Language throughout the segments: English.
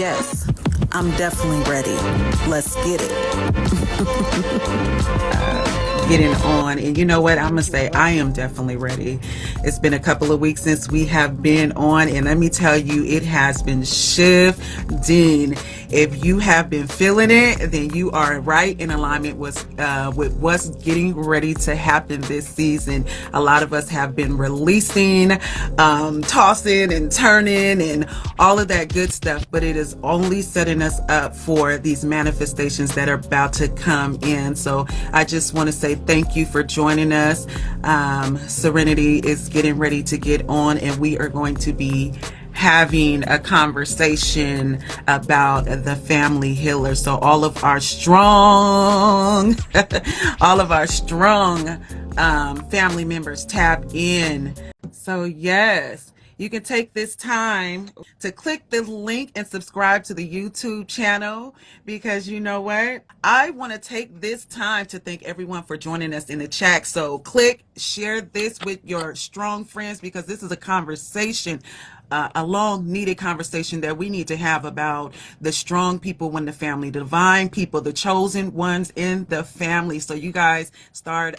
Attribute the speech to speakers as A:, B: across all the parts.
A: Yes, I'm definitely ready. Let's get it.
B: Getting on. And you know what? I'm going to say I am definitely ready. It's been a couple of weeks since we have been on, and let me tell you, it has been shifting. If you have been feeling it, then you are right in alignment with what's getting ready to happen this season. A lot of us have been releasing, tossing and turning and all of that good stuff, but it is only setting us up for these manifestations that are about to come in. So I just want to say thank you for joining us. Serenity is getting ready to get on, and we are going to be having a conversation about the family healer. So all of our strong, family members tap in. So yes, you can take this time to click the link and subscribe to the YouTube channel, because you know what? I want to take this time to thank everyone for joining us in the chat. So click, share this with your strong friends, because this is a conversation, a long needed conversation that we need to have about the strong people in the family, the divine people, the chosen ones in the family. So you guys start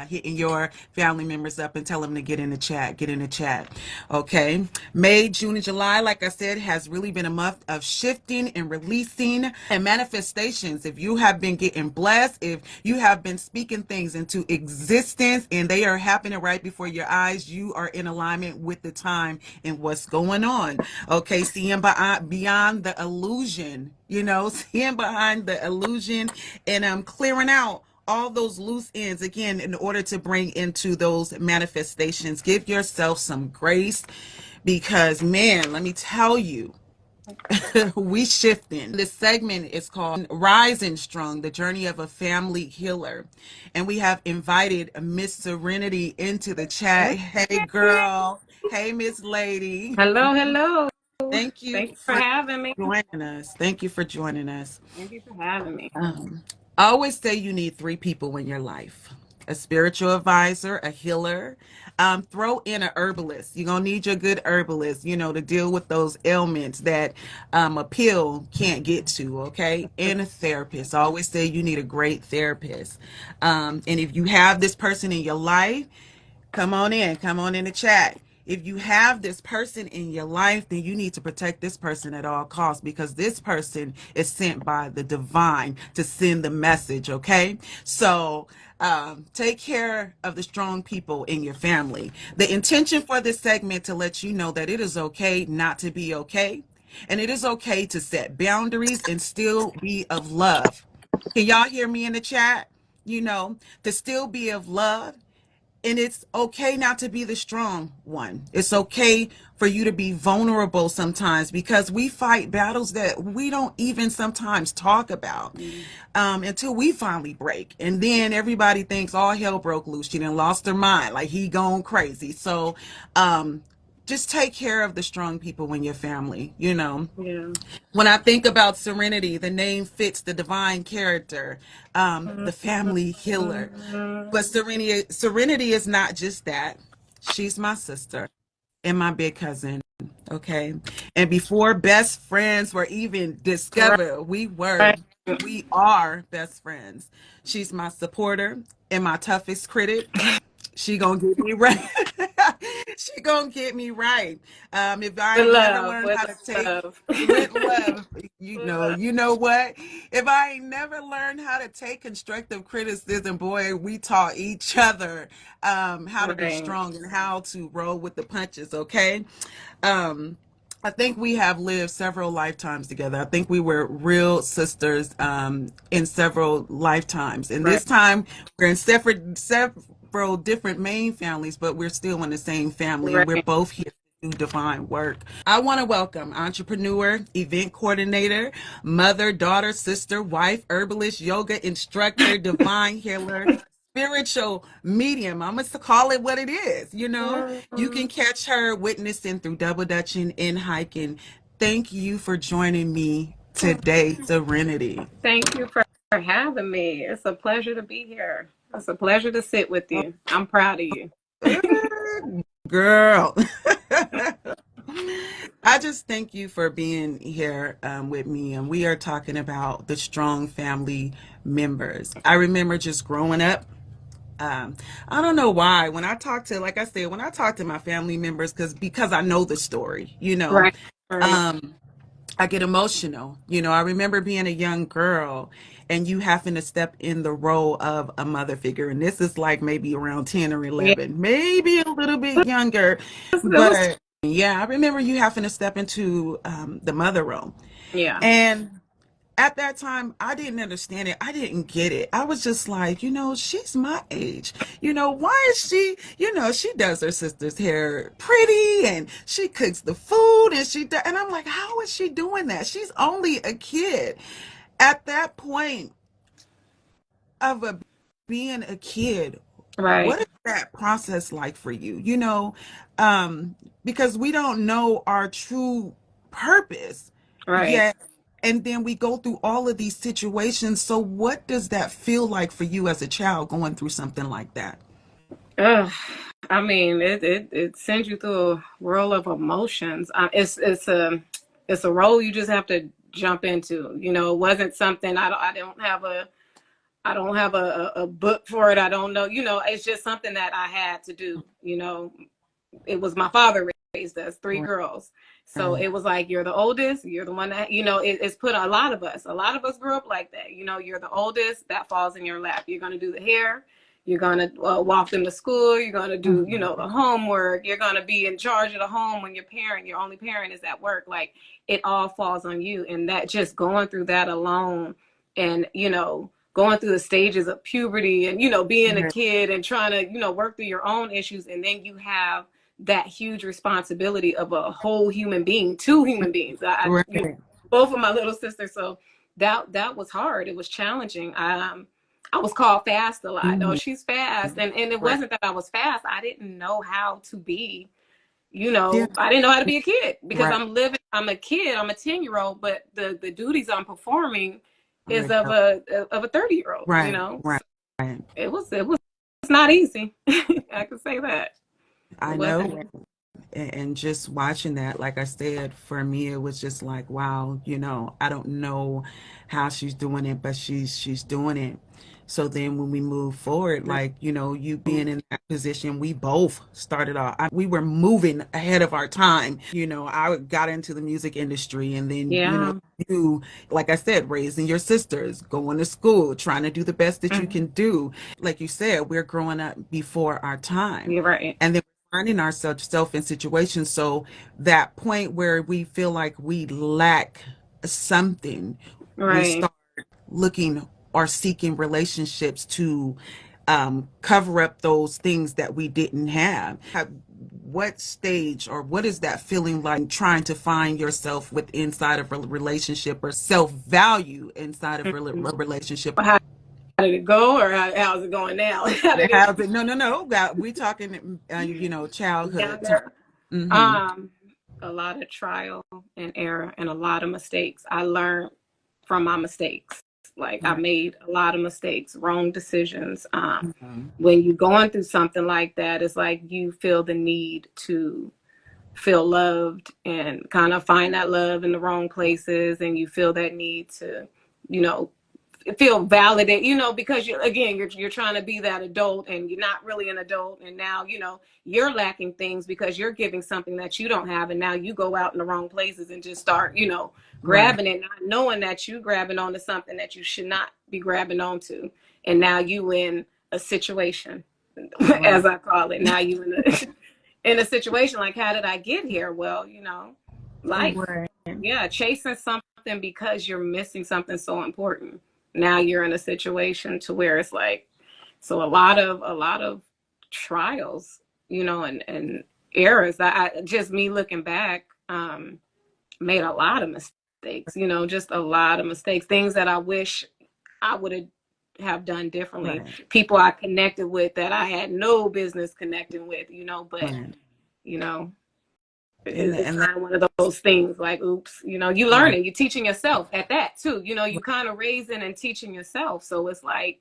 B: hitting your family members up and tell them to get in the chat. Okay. May, June, and July, like I said, has really been a month of shifting and releasing and manifestations. If you have been getting blessed, if you have been speaking things into existence and they are happening right before your eyes, you are in alignment with the time and what's going on. Okay, seeing beyond the illusion, seeing behind the illusion, and clearing out all those loose ends again in order to bring into those manifestations. Give yourself some grace, because man, let me tell you, we shifting. This segment is called Rising Strong, the journey of a family healer. And we have invited Miss Serenity into the chat. Hey girl. Hey Miss Lady.
C: Hello, hello.
B: Thank you
C: Thank you for
B: for
C: having me.
B: joining us. Thank you for joining us.
C: Thank you for having me.
B: I always say you need three people in your life: a spiritual advisor, a healer. Throw in a herbalist. You're going to need your good herbalist, to deal with those ailments that a pill can't get to, okay? And a therapist. I always say you need a great therapist. And if you have this person in your life, come on in the chat. If you have this person in your life, then you need to protect this person at all costs, because this person is sent by the divine to send the message, okay? So take care of the strong people in your family. The intention for this segment to let you know that it is okay not to be okay, and it is okay to set boundaries and still be of love. Can y'all hear me in the chat? To still be of love. And it's okay not to be the strong one. It's okay for you to be vulnerable sometimes, because we fight battles that we don't even sometimes talk about until we finally break. And then everybody thinks all hell broke loose. She done lost her mind, like he gone crazy. So just take care of the strong people in your family.
C: Yeah.
B: When I think about Serenity, the name fits the divine character, the family healer. But Serenity is not just that. She's my sister and my big cousin. Okay. And before best friends were even
C: Right.
B: discovered, we are best friends. She's my supporter and my toughest critic. She gonna get me right. She gonna get me right. If I
C: With
B: ain't never
C: love,
B: learned
C: with
B: how to take
C: love.
B: with love,
C: With love.
B: you know what? If I ain't never learned how to take constructive criticism, boy, we taught each other how to be
C: Right.
B: strong and how to roll with the punches. Okay. Um, I think we have lived several lifetimes together. I think we were real sisters in several lifetimes. And
C: Right.
B: this time we're in several different main families, but we're still in the same family, and we're
C: Right.
B: both here to do divine work. I want to welcome entrepreneur, event coordinator, mother, daughter, sister, wife, herbalist, yoga instructor, divine healer, spiritual medium. I'm going to call it what it is. You can catch her witnessing through double dutching and hiking. Thank you for joining me today, Serenity.
C: Thank you for having me. It's a pleasure to be here. It's a pleasure to sit with you. I'm proud of you.
B: Girl. I just thank you for being here with me, and we are talking about the strong family members. I remember just growing up. Um, I don't know why when I talk to, like I said, when I talk to my family members, because I know the story,
C: Right. Right.
B: um, I get emotional. I remember being a young girl and you having to step in the role of a mother figure. And this is like maybe around 10 or
C: Yeah.
B: 11, maybe a little bit younger.
C: It was
B: But yeah, I remember you having to step into the mother role.
C: yeah.
B: And at that time, I didn't understand it. I didn't get it. I was just like, she's my age. Why is she, she does her sister's hair pretty and she cooks the food and and I'm like, how is she doing that? She's only a kid. At that point of being a kid,
C: Right.
B: what is that process like for you? Um, because we don't know our true purpose
C: Right.
B: yet. And then we go through all of these situations. So, what does that feel like for you as a child going through something like that?
C: Ugh. I mean, it sends you through a whirl of emotions. It's a role you just have to jump into. It wasn't something I don't have a book for it. I don't know. It's just something that I had to do. It was my father raised us, three girls. So
B: Right.
C: it was like, you're the oldest, you're the one that, it's put a lot of us grew up like that. You're the oldest, that falls in your lap. You're going to do the hair. You're going to walk them to school. You're going to do,
B: Mhm.
C: the homework. You're going to be in charge of the home when your only parent is at work. Like, it all falls on you. And that, just going through that alone, and, going through the stages of puberty, and, being a
B: Right.
C: kid and trying to, work through your own issues. And then you have that huge responsibility of a whole human being, two human beings.
B: Right.
C: Both of my little sisters. So that was hard. It was challenging. I was called fast a lot. Oh,
B: Mhm.
C: she's fast, and it
B: Right.
C: wasn't that I was fast. I didn't know how to be.
B: Yeah.
C: I didn't know how to be a kid, because
B: Right.
C: I'm a kid. I'm a 10-year-old, but the duties I'm performing is
B: Right.
C: of a 30-year-old.
B: Right.
C: So
B: Right. Right.
C: it was not easy. I can say that it
B: I know.
C: wasn't.
B: And just watching that, like I said, for me it was just like, wow, I don't know how she's doing it, but she's doing it. So then when we move forward, like, you being in that position, we both started off, we were moving ahead of our time. I got into the music industry, and then,
C: Yeah.
B: you, like I said, raising your sisters, going to school, trying to do the best that you
C: Mhm.
B: can do. Like you said, we're growing up before our time.
C: You're right.
B: And then finding ourselves self in situations. So that point where we feel like we lack something, we
C: Right.
B: start looking or seeking relationships to cover up those things that we didn't have. What stage or what is that feeling like trying to find yourself with inside of a relationship, or self value inside of a
C: Mhm.
B: relationship?
C: How did it go, or how's it going now? How did it
B: How's it? No, no, no. We talking, childhood time.
C: younger?
B: Mm-hmm.
C: Um, a lot of trial and error and a lot of mistakes. I learned from my mistakes. Like, I
B: Right.
C: made a lot of mistakes, wrong decisions.
B: Mhm.
C: When you're going through something like that, it's like you feel the need to feel loved and kind of find that love in the wrong places, and you feel that need to, you know, feel validated, because you're trying to be that adult, and you're not really an adult, and now you're lacking things because you're giving something that you don't have, and now you go out in the wrong places and just start
B: Right.
C: grabbing it, not knowing that you grabbing onto something that you should not be grabbing onto, and now you in a situation,
B: Right.
C: as I call it. Now you in a in a situation like, how did I get here? Well, life.
B: Right.
C: Yeah, chasing something because you're missing something so important. Now you're in a situation to where it's like, so a lot of trials, and errors. I just, me looking back, made a lot of mistakes, just a lot of mistakes, things that I wish I would have done differently.
B: Right.
C: People I connected with that I had no business connecting with, but
B: Right.
C: you know,
B: And
C: it's
B: that,
C: kind of one of those things like, oops, you
B: right.
C: learning, you're teaching yourself at that too. You kind of raising and teaching yourself. So it's like,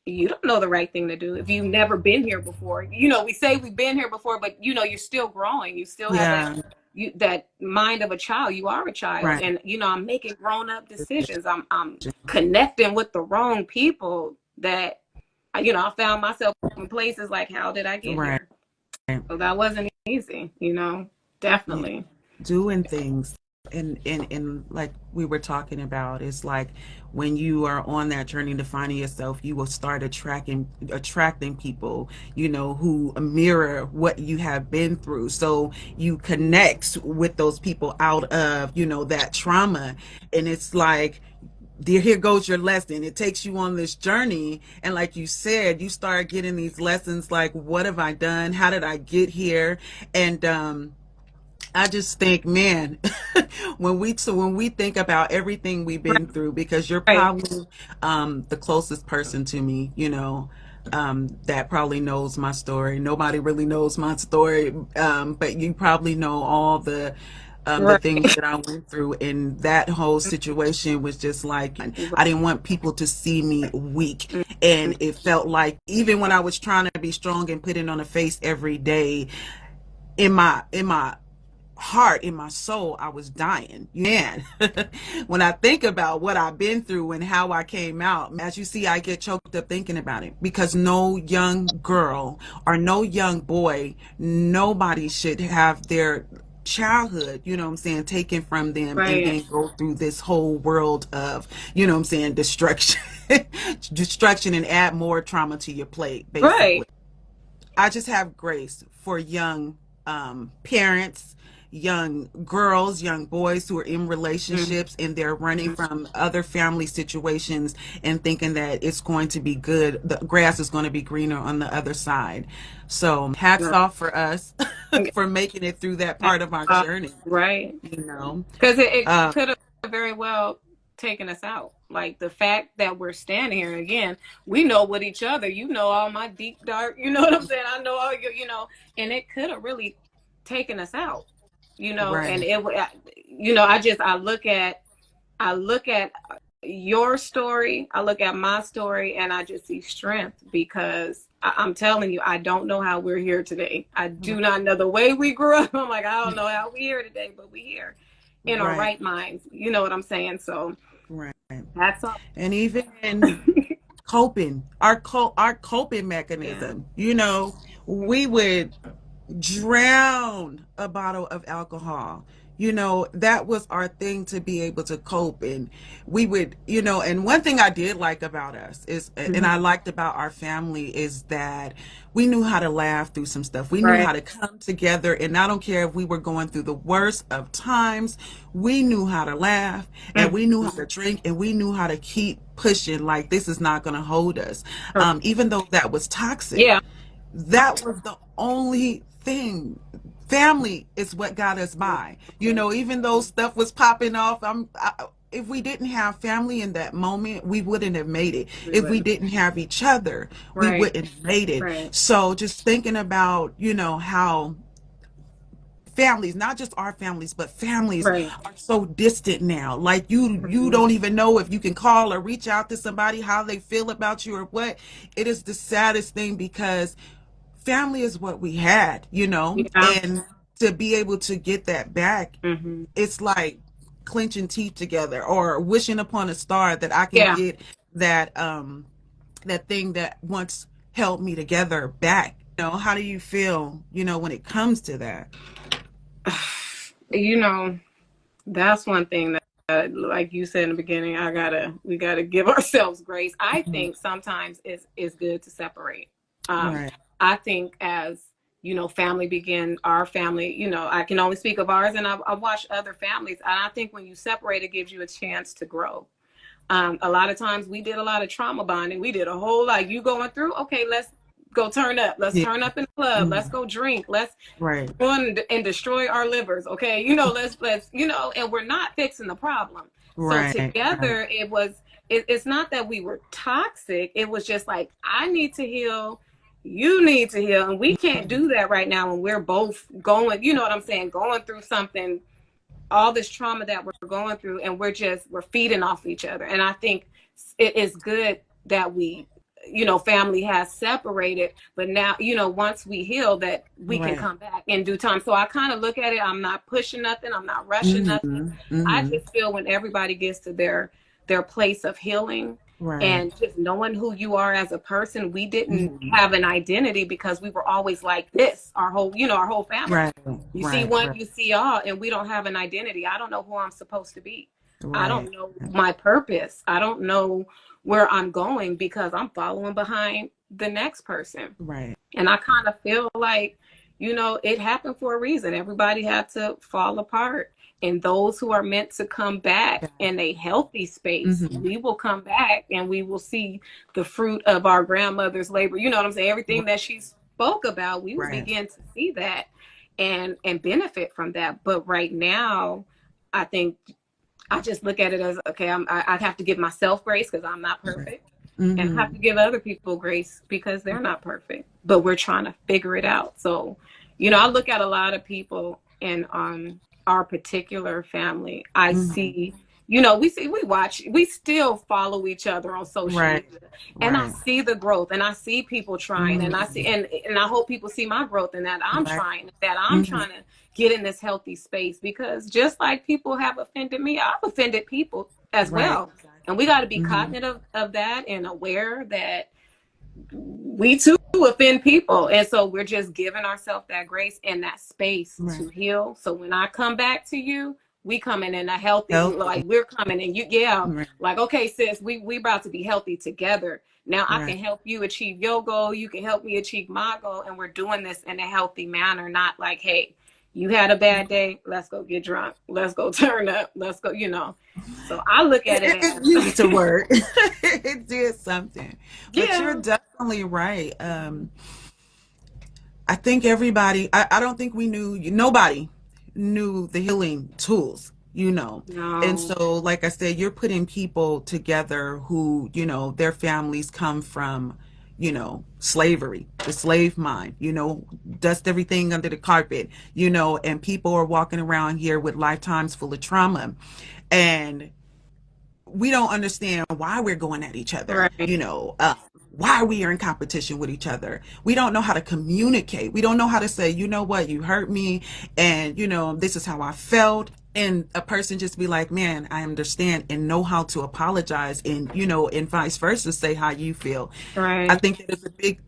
C: you don't know the right thing to do if you've never been here before. We say we've been here before, but you're still growing. You still have that
B: Yeah.
C: that mind of a child. You are a child,
B: Right.
C: and I'm making grown up decisions. I'm connecting with the wrong people that I found myself in places like, how did I get
B: Right.
C: here? So that wasn't easy,
B: Yeah.
C: definitely.
B: Doing things. And like we were talking about, it's like when you are on that journey to finding yourself, you will start attracting people, who mirror what you have been through. So you connect with those people out of, that trauma. And it's like, dear, here goes your lesson. It takes you on this journey. And like you said, you start getting these lessons like, what have I done? How did I get here? And I just think, man, when we think about everything we've been through, because you're
C: Right.
B: probably the closest person to me, that probably knows my story. Nobody really knows my story, but you probably know all the
C: Right.
B: things that I went through, and that whole situation was just like, I didn't want people to see me weak. And it felt like even when I was trying to be strong and putting on a face every day, in my heart, in my soul, I was dying. Man, when I think about what I've been through and how I came out, as you see, I get choked up thinking about it, because no young girl or no young boy, nobody should have their childhood, what I'm saying, taken from them, and
C: Right.
B: then go through this whole world of, what I'm saying, destruction, destruction, and add more trauma to your plate, basically.
C: Right.
B: I just have grace for young parents, young girls, young boys who are in
C: Mm.
B: relationships and they're running from other family situations and thinking that it's going to be good. The grass is going to be greener on the other side. So hats off for us for making it through that part of our journey,
C: Right.
B: you know.
C: Because it
B: Uh,
C: could have very well taken us out. Like the fact that we're standing here, and again, we know with each other. You know all my deep dark. You know what I'm saying? I know all your. And it could have really taken us out. And
B: right.
C: I look at your story. I look at my story, and I just see strength, because I'm telling you, I don't know how we're here today. I do not know the way we grew up. I'm like, I don't know how we're here today, but we're here in our
B: Right.
C: right minds. You know what I'm saying? So
B: Right.
C: that's all.
B: And even in coping, our coping
C: Yeah.
B: mechanism, we would drown a bottle of alcohol. That was our thing to be able to cope. And we would, and one thing I did like about us is, and
C: Mhm.
B: I liked about our family, is that we knew how to laugh through some stuff. We knew
C: Right.
B: how to come together. And I don't care if we were going through the worst of times, we knew how to laugh, and
C: Mm.
B: we knew how to drink, and we knew how to keep pushing, like this is not going to hold us. Even though that was toxic,
C: Yeah.
B: that was the only thing. Family is what got us by. Even though stuff was popping off, if we didn't have family in that moment, we wouldn't have made it.
C: We
B: If we
C: wouldn't.
B: didn't have each other, we
C: Right.
B: wouldn't have made it.
C: Right.
B: So just thinking about, how families, not just our families, but families
C: Right.
B: are so distant now. Like you
C: Mhm.
B: don't even know if you can call or reach out to somebody, how they feel about you or what. It is the saddest thing, because family is what we had,
C: Yeah.
B: and to be able to get that back,
C: Hmm.
B: it's like clenching teeth together or wishing upon a star that I can
C: Yeah.
B: get that thing that once held me together back. How do you feel, when it comes to that?
C: You know, that's one thing that, like you said in the beginning, we gotta give ourselves grace. I
B: Mhm.
C: think sometimes it's good to separate. Um,
B: Right.
C: I think as family begin, our family, I can only speak of ours, and I've watched other families, and I think when you separate, it gives you a chance to grow. A lot of times we did a lot of trauma bonding. We did a whole lot. You going through? Okay, let's go turn up. Let's
B: Yeah.
C: turn up in the club. Let's
B: Mhm.
C: go drink. Let's
B: Right.
C: run and destroy our livers. Okay, let's and we're not fixing the problem. So
B: Right. Right.
C: together, it's not that we were toxic. It was just like, I need to heal. You need to heal, and we can't do that right now when we're both going. You know what I'm saying? Going through something, all this trauma that we're going through, and we're feeding off each other. And I think it is good that we family has separated, but now, once we heal, that we can
B: Right.
C: come back in due time. So I kind of look at it, I'm not pushing nothing, I'm not rushing nothing.
B: Mm-hmm.
C: I
B: Mm-hmm.
C: just feel when everybody gets to their place of healing
B: Right.
C: and just knowing who you are as a person, we didn't
B: Mm-hmm.
C: have an identity because we were always like this, our whole family.
B: Right.
C: You see
B: Right.
C: one,
B: Right.
C: you see all, and we don't have an identity. I don't know who I'm supposed to be. I
B: Right.
C: don't know my purpose. I don't know where I'm going because I'm following behind the next person.
B: Right.
C: And I kind of feel like, it happened for a reason. Everybody had to fall apart. And those who are meant to come back in a healthy space,
B: Mm-hmm.
C: we will come back and we will see the fruit of our grandmother's labor. You know what I'm saying? Everything that she spoke about, we will
B: Right.
C: begin to see that and benefit from that. But right now, I think I just look at it as, okay, I have to give myself grace because I'm not perfect. And I have
B: Mm-hmm.
C: to give other people grace because they're not perfect, but we're trying to figure it out. So, I look at a lot of people in our particular family. I
B: Mm-hmm.
C: see, we still follow each other on social
B: Right.
C: media, and I
B: Right.
C: see the growth, and I see people trying, and I see,
B: Mm-hmm.
C: and I hope people see my growth, and that I'm
B: Right.
C: trying, that I'm
B: Mm-hmm.
C: trying to get in this healthy space, because just like people have offended me, I've offended people as
B: Right.
C: well. And we
B: Exactly.
C: got to be
B: Mm-hmm.
C: cognizant of that and aware that we too offend people. And so we're just giving ourselves that grace and that space
B: Right.
C: to heal. So when I come back to you, we coming in a healthy,
B: Healthy.
C: like we're coming in, yeah,
B: Right.
C: like, okay, sis, we about to be healthy together. Now I
B: Right.
C: can help you achieve your goal. You can help me achieve my goal. And we're doing this in a healthy manner, not like, hey, you had a bad day. Let's go get drunk. Let's go turn up. Let's go. So I look at it
B: It
C: as,
B: used to work. It did something. But you're
C: yeah,
B: definitely right. I think everybody, I don't think nobody knew the healing tools. And
C: no,
B: so, like I said, you're putting people together who, their families come from, slavery, the slave mind, dust everything under the carpet, and people are walking around here with lifetimes full of trauma. And we don't understand why we're going at each other,
C: right,
B: why we are in competition with each other. We don't know how to communicate. We don't know how to say, you know what, you hurt me, and this is how I felt. And a person just be like, man, I understand, and know how to apologize, and vice versa, say how you feel. I
C: right.
B: think that is a big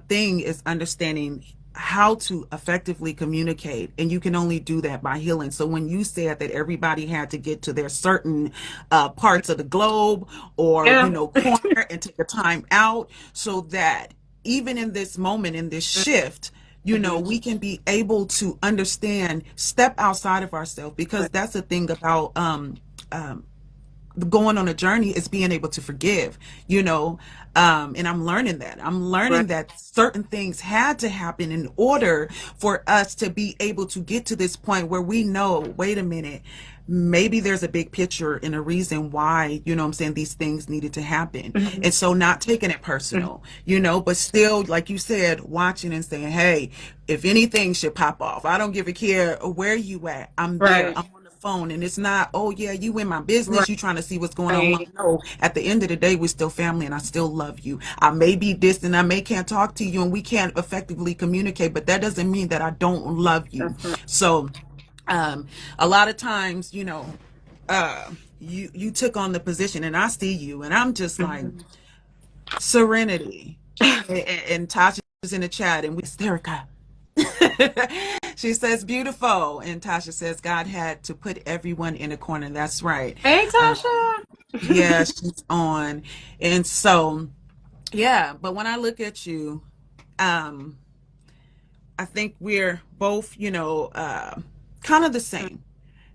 B: thing, is understanding how to effectively communicate, and you can only do that by healing. So when you said that everybody had to get to their certain parts of the globe, or
C: Yeah.
B: corner, and take a time out, so that even in this moment, in this shift,
C: Mhm.
B: we can be able to understand, step outside of ourselves, because that's the thing about um, going on a journey, is being able to forgive, and I'm
C: Right.
B: learning that certain things had to happen in order for us to be able to get to this point where we know, wait a minute, maybe there's a big picture and a reason why, what I'm saying, these things needed to happen.
C: Mhm.
B: And so, not taking it
C: Mhm.
B: personal, but still, like you said, watching and saying, hey, if anything should pop off, I don't give a care where you at, I'm there,
C: Right.
B: I'm on the phone. And it's not, oh yeah, you in my business,
C: Right.
B: you trying to see what's going on. No, at the end of the day, we're still family, and I still love you. I may be distant, I may can't talk to you, and we can't effectively communicate, but that doesn't mean that I don't love you.
C: That's right.
B: So um a lot of times, uh you took on the position, and I see you, and I'm just like,
C: Mhm.
B: Serenity. And Tasha's in the chat, and we hysterica. She says beautiful, and Tasha says God had to put everyone in a corner. That's right.
C: Hey,
B: um,
C: Tasha.
B: yeah, she's on. And so, yeah, but when I look at you, um I think we're both, kind of the same,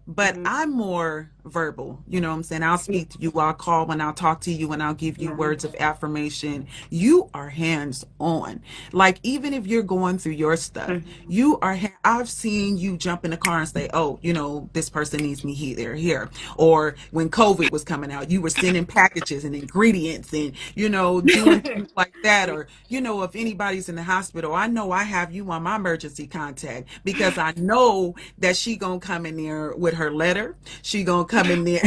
B: but
C: Mhm.
B: I'm more verbal. You know what I'm saying? I'll speak to you, I'll call, and I'll talk to you, and I'll give you
C: Yeah.
B: words of affirmation. You are hands on. Like, even if you're going through your stuff,
C: Mhm.
B: I've seen you jump in the car and say, oh, this person needs me here. Or when COVID was coming out, you were sending packages and ingredients, and, doing things like that. Or, if anybody's in the hospital, I know I have you on my emergency contact, because I know that she gonna come in there with her letter. She gonna come in there.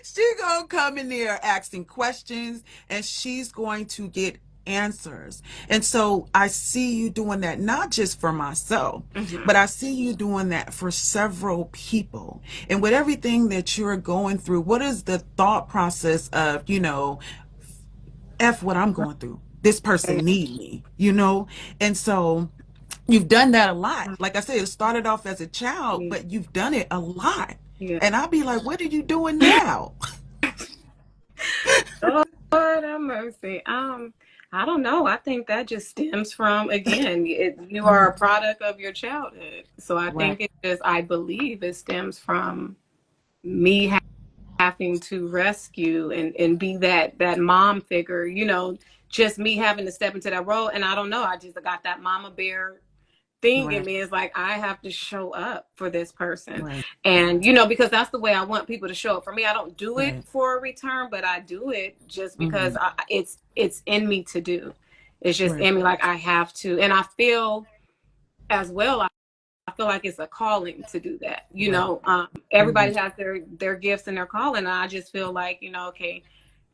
B: She gonna come in there asking questions, and she's going to get answers. And so I see you doing that, not just for myself,
C: Mm-hmm.
B: but I see you doing that for several people. And with everything that you're going through, what is the thought process of, F what I'm going through? This person need me, And so you've done that a lot. Like I said, it started off as a child,
C: Yeah.
B: but you've done it a lot.
C: Yeah.
B: And I'll be like, what are you doing now?
C: Oh, Lord have mercy. I don't know. I think that just stems from, again, you are a product of your childhood. So I
B: Right,
C: think I believe it stems from me having to rescue and be that mom figure, just me having to step into that role. And I don't know. I just got that mama bear thing in
B: right,
C: me. Is like, I have to show up for this person.
B: right,
C: And, because that's the way I want people to show up for me. I don't do it
B: right.
C: for a return, but I do it just because
B: Hmm.
C: it's in me to do. It's just
B: Right.
C: in me. Like, I have to. And I feel as well, I feel like it's a calling to do that.
B: Right. Hmm.
C: Everybody has their gifts and their calling. And I just feel like, okay,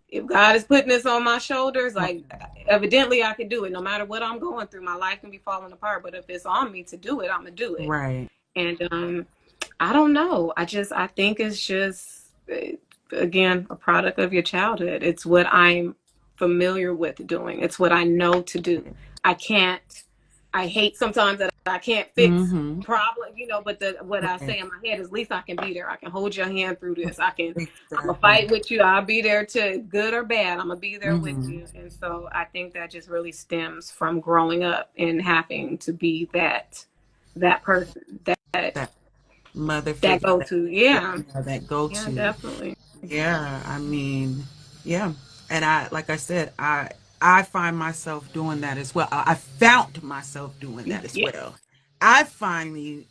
C: if God is putting this on my shoulders, like, evidently I can do it no matter what I'm going through. My life can be falling apart, but if it's on me to do it, I'm gonna do it.
B: Right.
C: And I don't know. I think it's just, again, a product of your childhood. It's what I'm familiar with doing. It's what I know to do. I can't. I hate sometimes that I can't fix
B: Hmm.
C: problem, but what I
B: Right.
C: say in my head is, at least I can be there. I can hold your hand through this. I'm gonna
B: Exactly.
C: fight with you. I'll be there to good or bad. I'm gonna be there with
B: Hmm.
C: you. And so I think that just really stems from growing up and having to be that person, that
B: That mother
C: that
B: figure,
C: go
B: that,
C: to. Yeah.
B: that go
C: Yeah,
B: to.
C: definitely.
B: Yeah, I mean, yeah. And like I said, I find myself doing that as well. I found myself doing that as
C: Yeah.
B: well. I finally,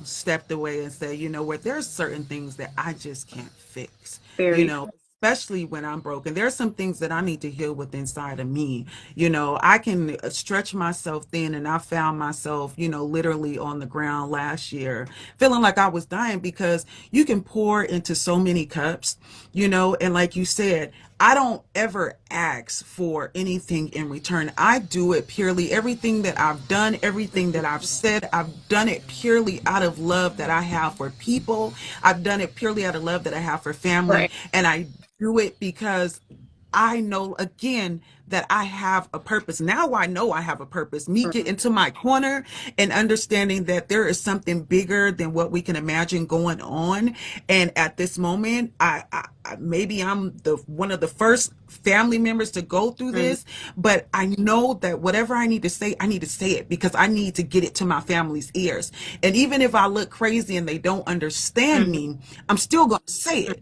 B: stepped away and said, you know what, there's certain things that I just can't fix, you
C: Very
B: know,
C: true.
B: especially when I'm broken. There's some things that I need to heal with inside of me. I can stretch myself thin, and I found myself, literally on the ground last year, feeling like I was dying because you can pour into so many cups, and like you said, I don't ever ask for anything in return. I do it purely, everything that I've done, everything that I've said, I've done it purely out of love that I have for people. I've done it purely out of love that I have for family.
C: Right.
B: And I do it because I know, again, that I have a purpose. Now I know I have a purpose. Me get
C: Mhm.
B: into my corner and understanding that there is something bigger than what we can imagine going on. And at this moment, maybe I'm the one of the first family members to go through
C: Mhm.
B: this, but I know that whatever I need to say it because I need to get it to my family's ears. And even if I look crazy and they don't understand
C: Mhm.
B: me, I'm still going to say it,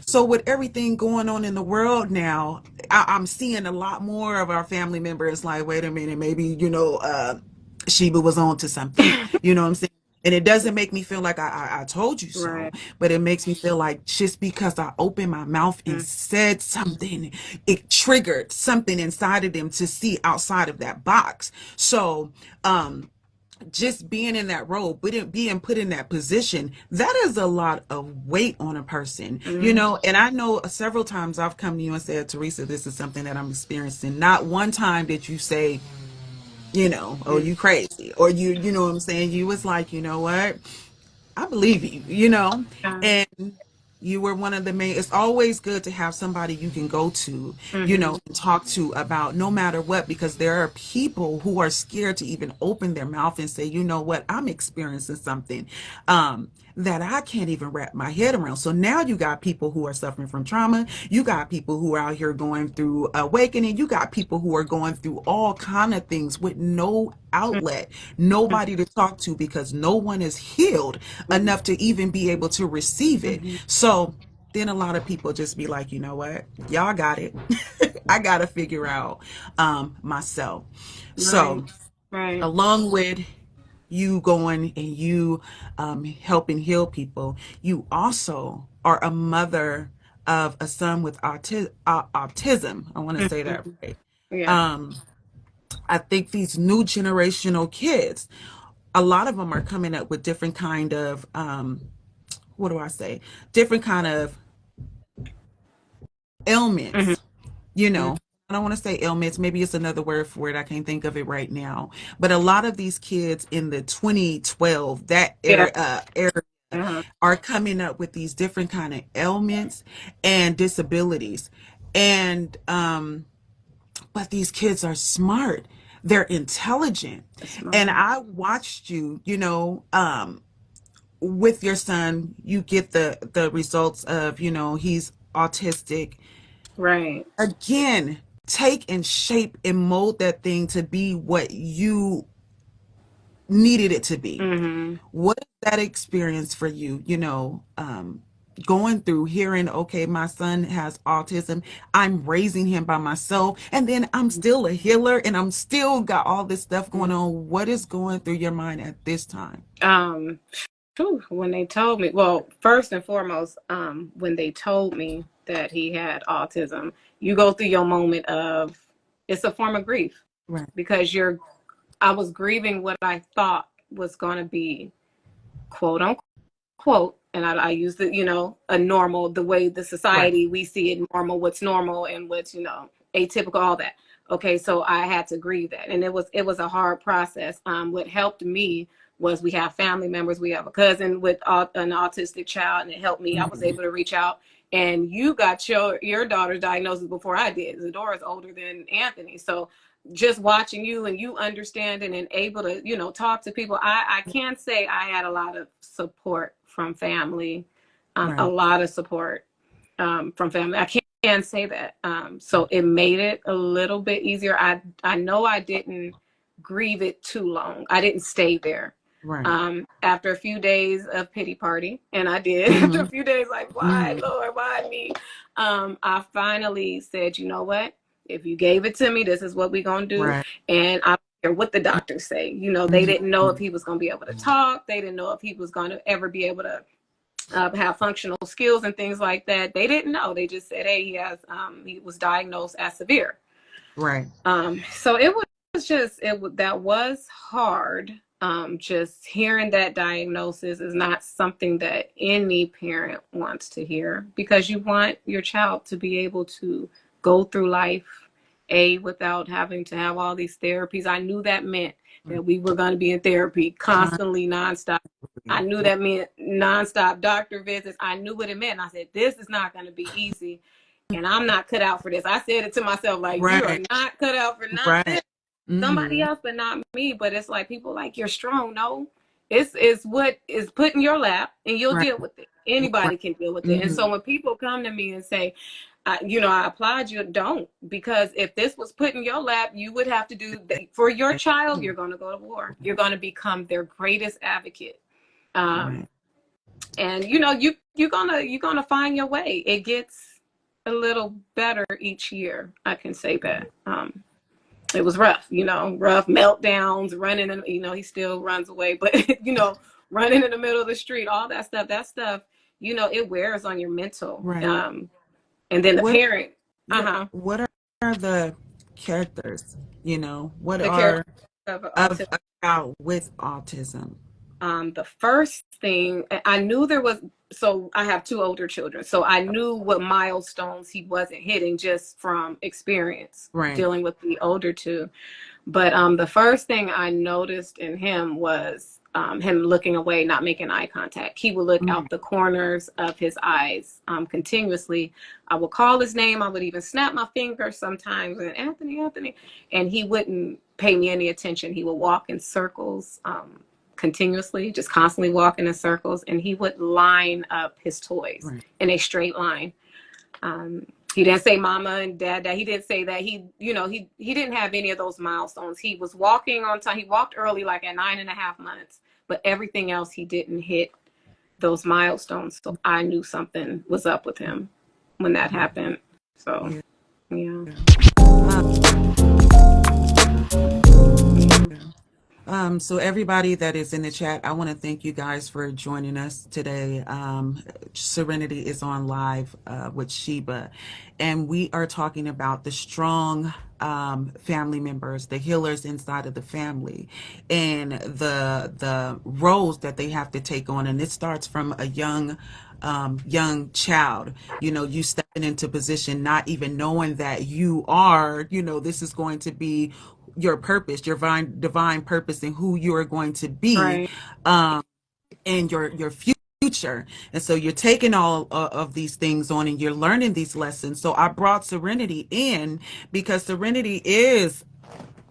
B: So with everything going on in the world now, I'm seeing a lot more of our family members like, wait a minute, maybe, Sheba was on to something. You know what I'm saying? And it doesn't make me feel like I told you so,
C: Right.
B: but it makes me feel like just because I opened my mouth and
C: Mhm.
B: said something, it triggered something inside of them to see outside of that box. So, just being in that role, being put in that position, that is a lot of weight on a person,
C: Mhm.
B: And I know several times I've come to you and said, Teresa, this is something that I'm experiencing. Not one time did you say, oh,
C: Mhm.
B: you crazy, or you know what I'm saying? You was like, you know what? I believe you,
C: Yeah.
B: and you were one of the main. It's always good to have somebody you can go to,
C: Mhm.
B: and talk to about no matter what, because there are people who are scared to even open their mouth and say, you know what, I'm experiencing something that I can't even wrap my head around. So now you got people who are suffering from trauma. You got people who are out here going through awakening. You got people who are going through all kind of things with no outlet, nobody to talk to because no one is healed
C: Mhm.
B: enough to even be able to receive it.
C: Mhm.
B: So then a lot of people just be like, you know what, y'all got it. I gotta figure out myself.
C: Right.
B: So
C: Right.
B: along with you going and you helping heal people, you also are a mother of a son with autism. I want to say that
C: Mhm.
B: right.
C: Yeah.
B: um I think these new generational kids, a lot of them are coming up with different kind of what do I say? Different kind of ailments, you
C: Mm-hmm.
B: know. I don't want to say ailments, maybe it's another word for it. I can't think of it right now. But a lot of these kids in the 2012, that
C: Yeah.
B: era
C: Uh-huh.
B: are coming up with these different kind of ailments and disabilities. And but these kids are smart. They're intelligent.
C: That's
B: And
C: smart.
B: I watched you, with your son, you get the results of, he's autistic.
C: Right.
B: Again, take and shape and mold that thing to be what you needed it to be.
C: Mm-hmm.
B: What is that experience for you, going through hearing, okay, my son has autism, I'm raising him by myself, and then I'm still a healer and I'm still got all this stuff going on. What is going through your mind at this time?
C: Um, when they told me, well, first and foremost, when they told me that he had autism, you go through your moment of, it's a form of grief
B: Right.
C: because I was grieving what I thought was going to be quote unquote, and I use the, a normal, the way the
B: Right.
C: society, we see it normal, what's normal and what's, atypical, all that. Okay. So I had to grieve that. And it was a hard process. What helped me was we have family members. We have a cousin with an autistic child, and it helped me. I was
B: Mhm.
C: able to reach out, and you got your daughter's diagnosis before I did. Zadora's older than Anthony. So just watching you and you understanding and able to, talk to people, I can say I had a lot of support from family, a
B: Right.
C: lot of support from family. I can say that. So it made it a little bit easier. I know I didn't grieve it too long. I didn't stay there.
B: Right.
C: After a few days of pity party, and I did, after a
B: Hmm.
C: few days, like, why,
B: Hmm.
C: Lord, why me? I finally said, you know what? If you gave it to me, this is what we're going to do.
B: Right.
C: And I don't care what the doctors say. They didn't know if
B: Hmm.
C: he was going to be able to talk. They didn't know if he was going to ever be able to have functional skills and things like that. They didn't know. They just said, hey, he was diagnosed as severe.
B: Right.
C: So it was just, that was hard. Just hearing that diagnosis is not something that any parent wants to hear, because you want your child to be able to go through life without having to have all these therapies. I knew that meant that we were going to be in therapy constantly, nonstop. I knew that meant nonstop doctor visits. I knew what it meant. I said, this is not going to be easy. And I'm not cut out for this. I said it to myself, like, you are
B: Right.
C: not cut out for not this.
B: Right.
C: Somebody
B: Hmm.
C: else, but not me. But it's like, people like, you're strong. No, it's what is put in your lap, and you'll
B: Right.
C: deal with it.
B: Right.
C: Anybody can deal with it. And
B: Hmm.
C: so when people come to me and say, I applaud you, don't, because if this was put in your lap, you would have to do that for your child. You're going to go to war. You're going to become their greatest advocate. Um,
B: Right.
C: and you're gonna find your way. It gets a little better each year. I can say that. It was rough, rough meltdowns, running, and he still runs away, but running in the middle of the street, all that stuff. That stuff, it wears on your mental.
B: Right.
C: And then the
B: What
C: parent,
B: what
C: uh-huh,
B: what are the characters? What
C: the character
B: are
C: of
B: of
C: autism.
B: a child with autism?
C: The first thing I knew there was, so I have two older children, so I knew what milestones he wasn't hitting just from experience
B: Right.
C: dealing with the older two. But the first thing I noticed in him was him looking away, not making eye contact. He would look
B: Mhm.
C: out the corners of his eyes continuously. I would call his name. I would even snap my finger sometimes, and Anthony, Anthony, and he wouldn't pay me any attention. He would walk in circles continuously, just constantly walking in circles, and he would line up his toys
B: Right.
C: in a straight line. He didn't say mama and dad. He didn't say that. He didn't have any of those milestones. He was walking on time. He walked early, like at 9.5 months, but everything else he didn't hit those milestones. So I knew something was up with him when that happened. So
B: Yeah.
C: yeah.
B: Yeah. So everybody that is in the chat, I want to thank you guys for joining us today. Serenity is on live with Sheeba, and we are talking about the strong family members, the healers inside of the family, and the roles that they have to take on. And it starts from a young young child, you stepping into position, not even knowing that you are, this is going to be your purpose, your divine purpose, and who you are going to be
C: Right.
B: in your future. And so you're taking all of these things on and you're learning these lessons. So I brought Serenity in because Serenity is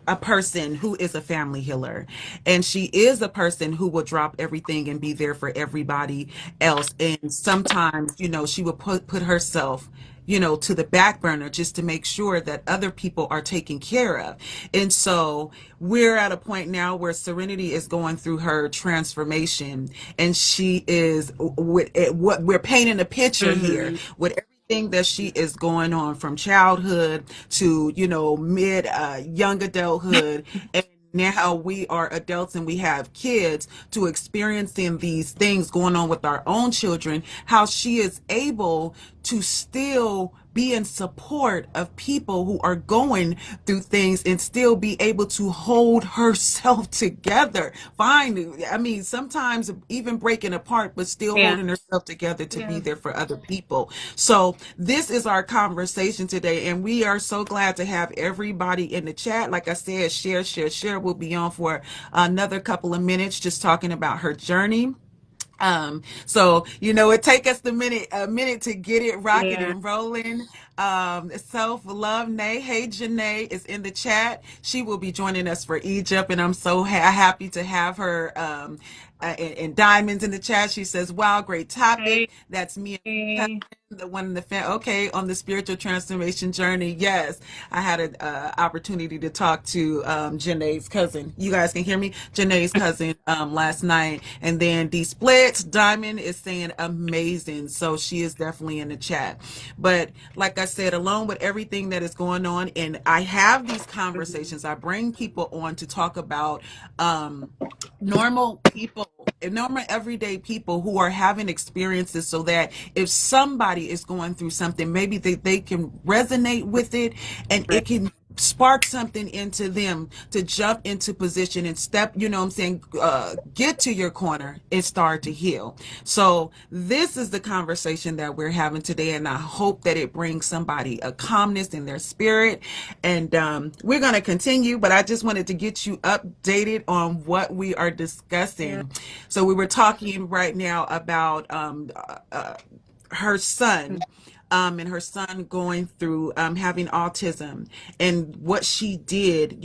B: a person who is a family healer, and she is a person who will drop everything and be there for everybody else. And sometimes, she will put herself, to the back burner just to make sure that other people are taken care of. And so we're at a point now where Serenity is going through her transformation, and she is with what we're painting a picture here
C: Mm-hmm.
B: with everything that she is going on from childhood to mid young adulthood, and now we are adults and we have kids, to experiencing these things going on with our own children, how she is able to still be in support of people who are going through things and still be able to hold herself together. Fine. I mean, sometimes even breaking apart, but still
C: Yeah.
B: holding herself together to be
C: Yeah.
B: there for other people. So this is our conversation today, and we are so glad to have everybody in the chat. Like I said, share. We'll be on for another couple of minutes just talking about her journey. So it take us a minute to get it rocking
C: Yeah.
B: and rolling. Self love Nay. Hey, Janae is in the chat. She will be joining us for Egypt, and I'm so happy to have her. And Diamonds in the chat. She says, "Wow, great topic.
C: Hey.
B: That's me and the one in the okay, on the spiritual transformation journey." Yes, I had an opportunity to talk to Janae's cousin. You guys can hear me. Janae's cousin last night, and then D Splits Diamond is saying amazing. So she is definitely in the chat. But like I said, along with everything that is going on, and I have these
C: Mm-hmm.
B: conversations, I bring people on to talk about normal people, normal everyday people who are having experiences, so that if somebody is going through something, maybe they can resonate with it, and
C: Right.
B: it can spark something into them to jump into position and step, I'm saying, get to your corner and start to heal. So this is the conversation that we're having today, and I hope that it brings somebody a calmness in their spirit. And we're going to continue, but I just wanted to get you updated on what we are
C: Yeah.
B: discussing. So we were talking right now about her son, and her son going through having autism, and what she did,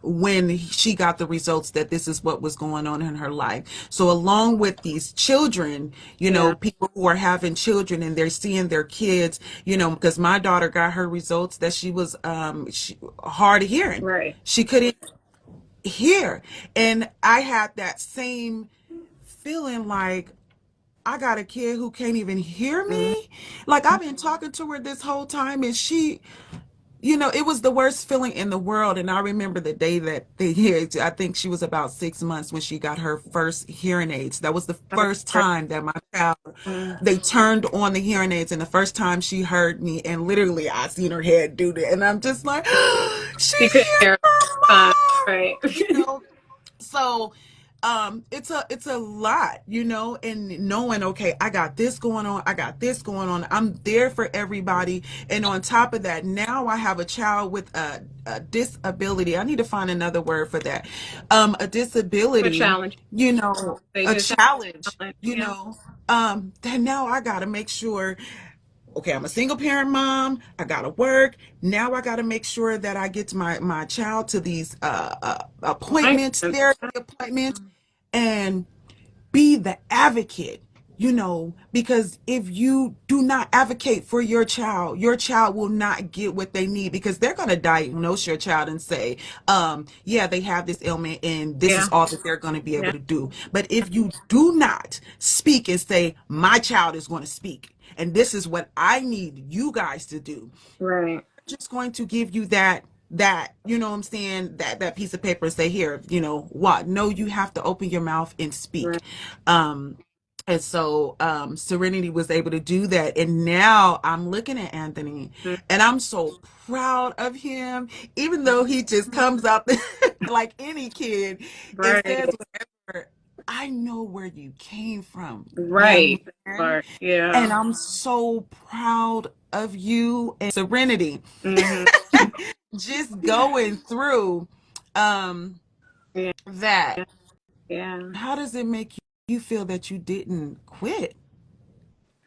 B: when she got the results that this is what was going on in her life. So along with these children,
C: Yeah.
B: people who are having children and they're seeing their kids, because my daughter got her results that she was hard of hearing.
C: Right.
B: She couldn't hear. And I had that same feeling, like, I got a kid who can't even hear
C: Mm-hmm.
B: me. Like, I've been talking to her this whole time, and she, it was the worst feeling in the world. And I remember the day that I think she was about 6 months when she got her first hearing aids. That was the first time that my child,
C: Mm-hmm.
B: they turned on the hearing aids, and the first time she heard me, and literally I seen her head do that. And I'm just like, she
C: She couldn't
B: hears
C: hear.
B: her
C: Fine.
B: mom,
C: Right.
B: so it's a lot, and knowing, okay, I got this going on, I'm there for everybody. And on top of that, now I have a child with a disability. I need to find another word for that. A
C: A
B: disability,
C: challenge. They
B: a
C: just have
B: challenge,
C: challenge. Yeah.
B: that now I got to make sure, okay, I'm a single parent mom. I gotta work. Now I gotta make sure that I get my child to these appointments,
C: Appointments.
B: therapy appointments, and be the advocate, because if you do not advocate for your child will not get what they need, because they're going to diagnose your child and say, yeah, they have this ailment and this is
C: Yeah.
B: all that they're going to be able
C: Yeah.
B: to do. But if you do not speak and say, my child is going to speak, and this is what I need you guys to do,
C: Right.
B: just going to give you that what I'm saying, that piece of paper and say, here, what? No, you have to open your mouth and
C: Right.
B: speak. um and so Serenity was able to do that, and now I'm looking at Anthony,
C: Mm-hmm.
B: and I'm so proud of him, even though he just comes out like any kid and
C: Right.
B: says whatever. I know where you came from, young
C: Right.
B: man.
C: Part. Yeah.
B: And I'm so proud of you and Serenity.
C: Hmm.
B: Just going through um
C: Yeah.
B: that.
C: Yeah.
B: How does it make you feel that you didn't quit?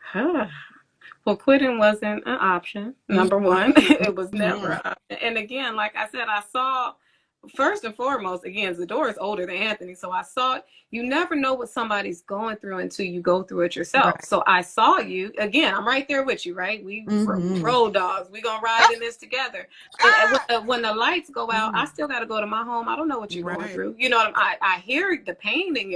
C: Huh. Well, quitting wasn't an option. Number
B: Mhm,
C: one, it was never
B: mhm.
C: an option. And again, like I said, I saw, first and foremost, again, Zador is older than Anthony. So I saw, you never know what somebody's going through until you go through it yourself.
B: Right.
C: So I saw you, again, I'm right there with you, right? We
B: Mhm.
C: road dogs. We gonna ride
B: Ah,
C: in this together. And
B: ah!
C: when the lights go out, I
B: Mhm.
C: still got to go to my home. I don't know what you're going
B: Right.
C: through. You know, I hear the pain in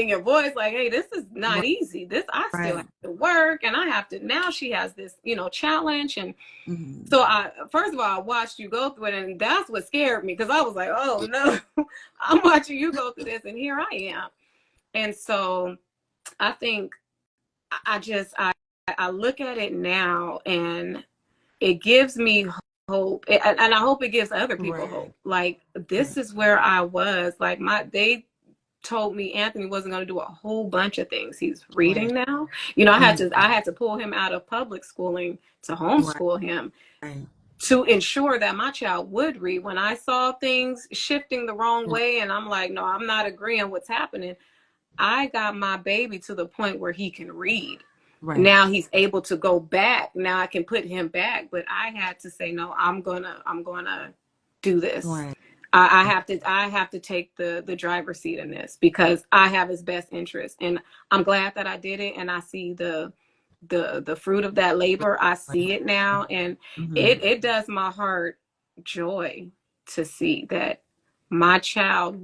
C: your voice, like, hey, this is not
B: Right.
C: easy. This, I still have
B: Right.
C: to work, and I have to, now she has this, challenge. And
B: Mhm.
C: so first of all, I watched you go through it, and that's what scared me, because I was like, oh no, I'm watching you go through this, and here I am. And so I think I look at it now, and it gives me hope, and I hope it gives other people
B: Right.
C: hope. Like, this
B: Right.
C: is where I was. Like, they told me Anthony wasn't going to do a whole bunch of things. He's
B: Right.
C: reading now. You know,
B: Mhm.
C: I had to pull him out of public schooling to
B: Right.
C: homeschool him
B: Right.
C: to ensure that my child would read. When I saw things shifting the wrong
B: Right.
C: way, and I'm like, no, I'm not agreeing what's happening. I got my baby to the point where he can read.
B: Right.
C: Now he's able to go back. Now I can put him back. But I had to say, no, I'm gonna do this.
B: Right.
C: I have to take the driver's seat in this, because I have his best interest. And I'm glad that I did it, and I see the fruit of that labor. I see it now, and
B: Mhm.
C: it does my heart joy to see that my child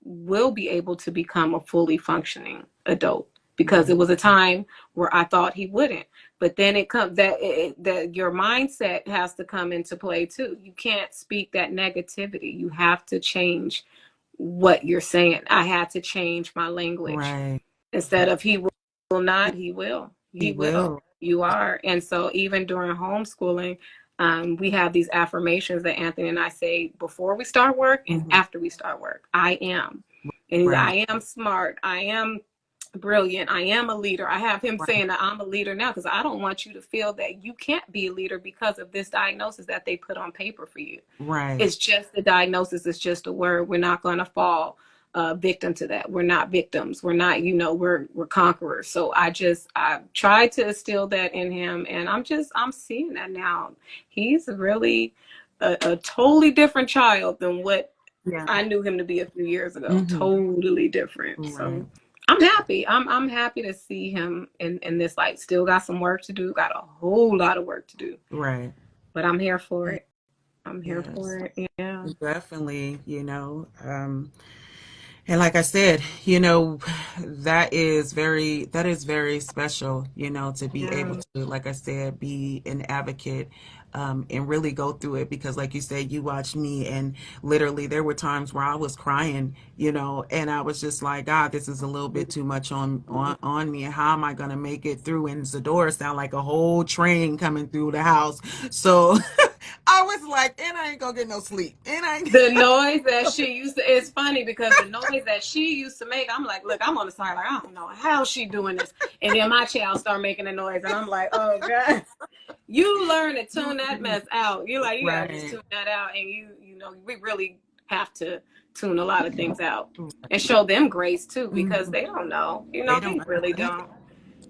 C: will be able to become a fully functioning adult, because
B: Right.
C: it was a time where I thought he wouldn't. But then it comes that your mindset has to come into play too. You can't speak that negativity. You have to change what you're saying. I had to change my language.
B: Right.
C: Instead of he will not, he will.
B: He
C: He will.
B: will.
C: You are. And so even during homeschooling, we have these affirmations that Anthony and I say before we start work and
B: Mhm.
C: after we start work. I am. And
B: Right.
C: I am smart. I am brilliant. I am a leader. I have him
B: Right.
C: saying that I'm a leader now, because I don't want you to feel that you can't be a leader because of this diagnosis that they put on paper for you.
B: Right.
C: It's just the diagnosis. It's just a word. We're not going to fall victim to that. We're not victims. We're not, we're conquerors. So I tried to instill that in him, and I'm seeing that now. He's really a totally different child than what
B: Yeah.
C: I knew him to be a few years ago.
B: Mhm.
C: Totally different.
B: Right.
C: So I'm happy. I'm happy to see him in this light. Still got some work to do. Got a whole lot of work to do,
B: Right.
C: but I'm here for it. I'm here
B: Yes.
C: for it. Yeah.
B: Definitely, and like I said, that is very special, to be able
C: Yeah.
B: to, like I said, be an advocate, and really go through it, because like you said, you watched me, and literally there were times where I was crying, and I was just like, God, this is a little bit too much on me. How am I gonna make it through? And Zadora sound like a whole train coming through the house. So I was like, and I ain't gonna get no sleep. And I ain't
C: The noise that she used to, it's funny because the noise that she used to make, I'm like, look, I'm on the side, like, I don't know how she doing this. And then my child start making a noise, and I'm like, oh God. You learn to tune that mess out. You like, you gotta just
B: right.
C: tune that out. And we really have to tune a lot of things out and show them grace too, because
B: Mhm.
C: they don't know.
B: They
C: They
B: don't
C: really
B: understand.
C: don't.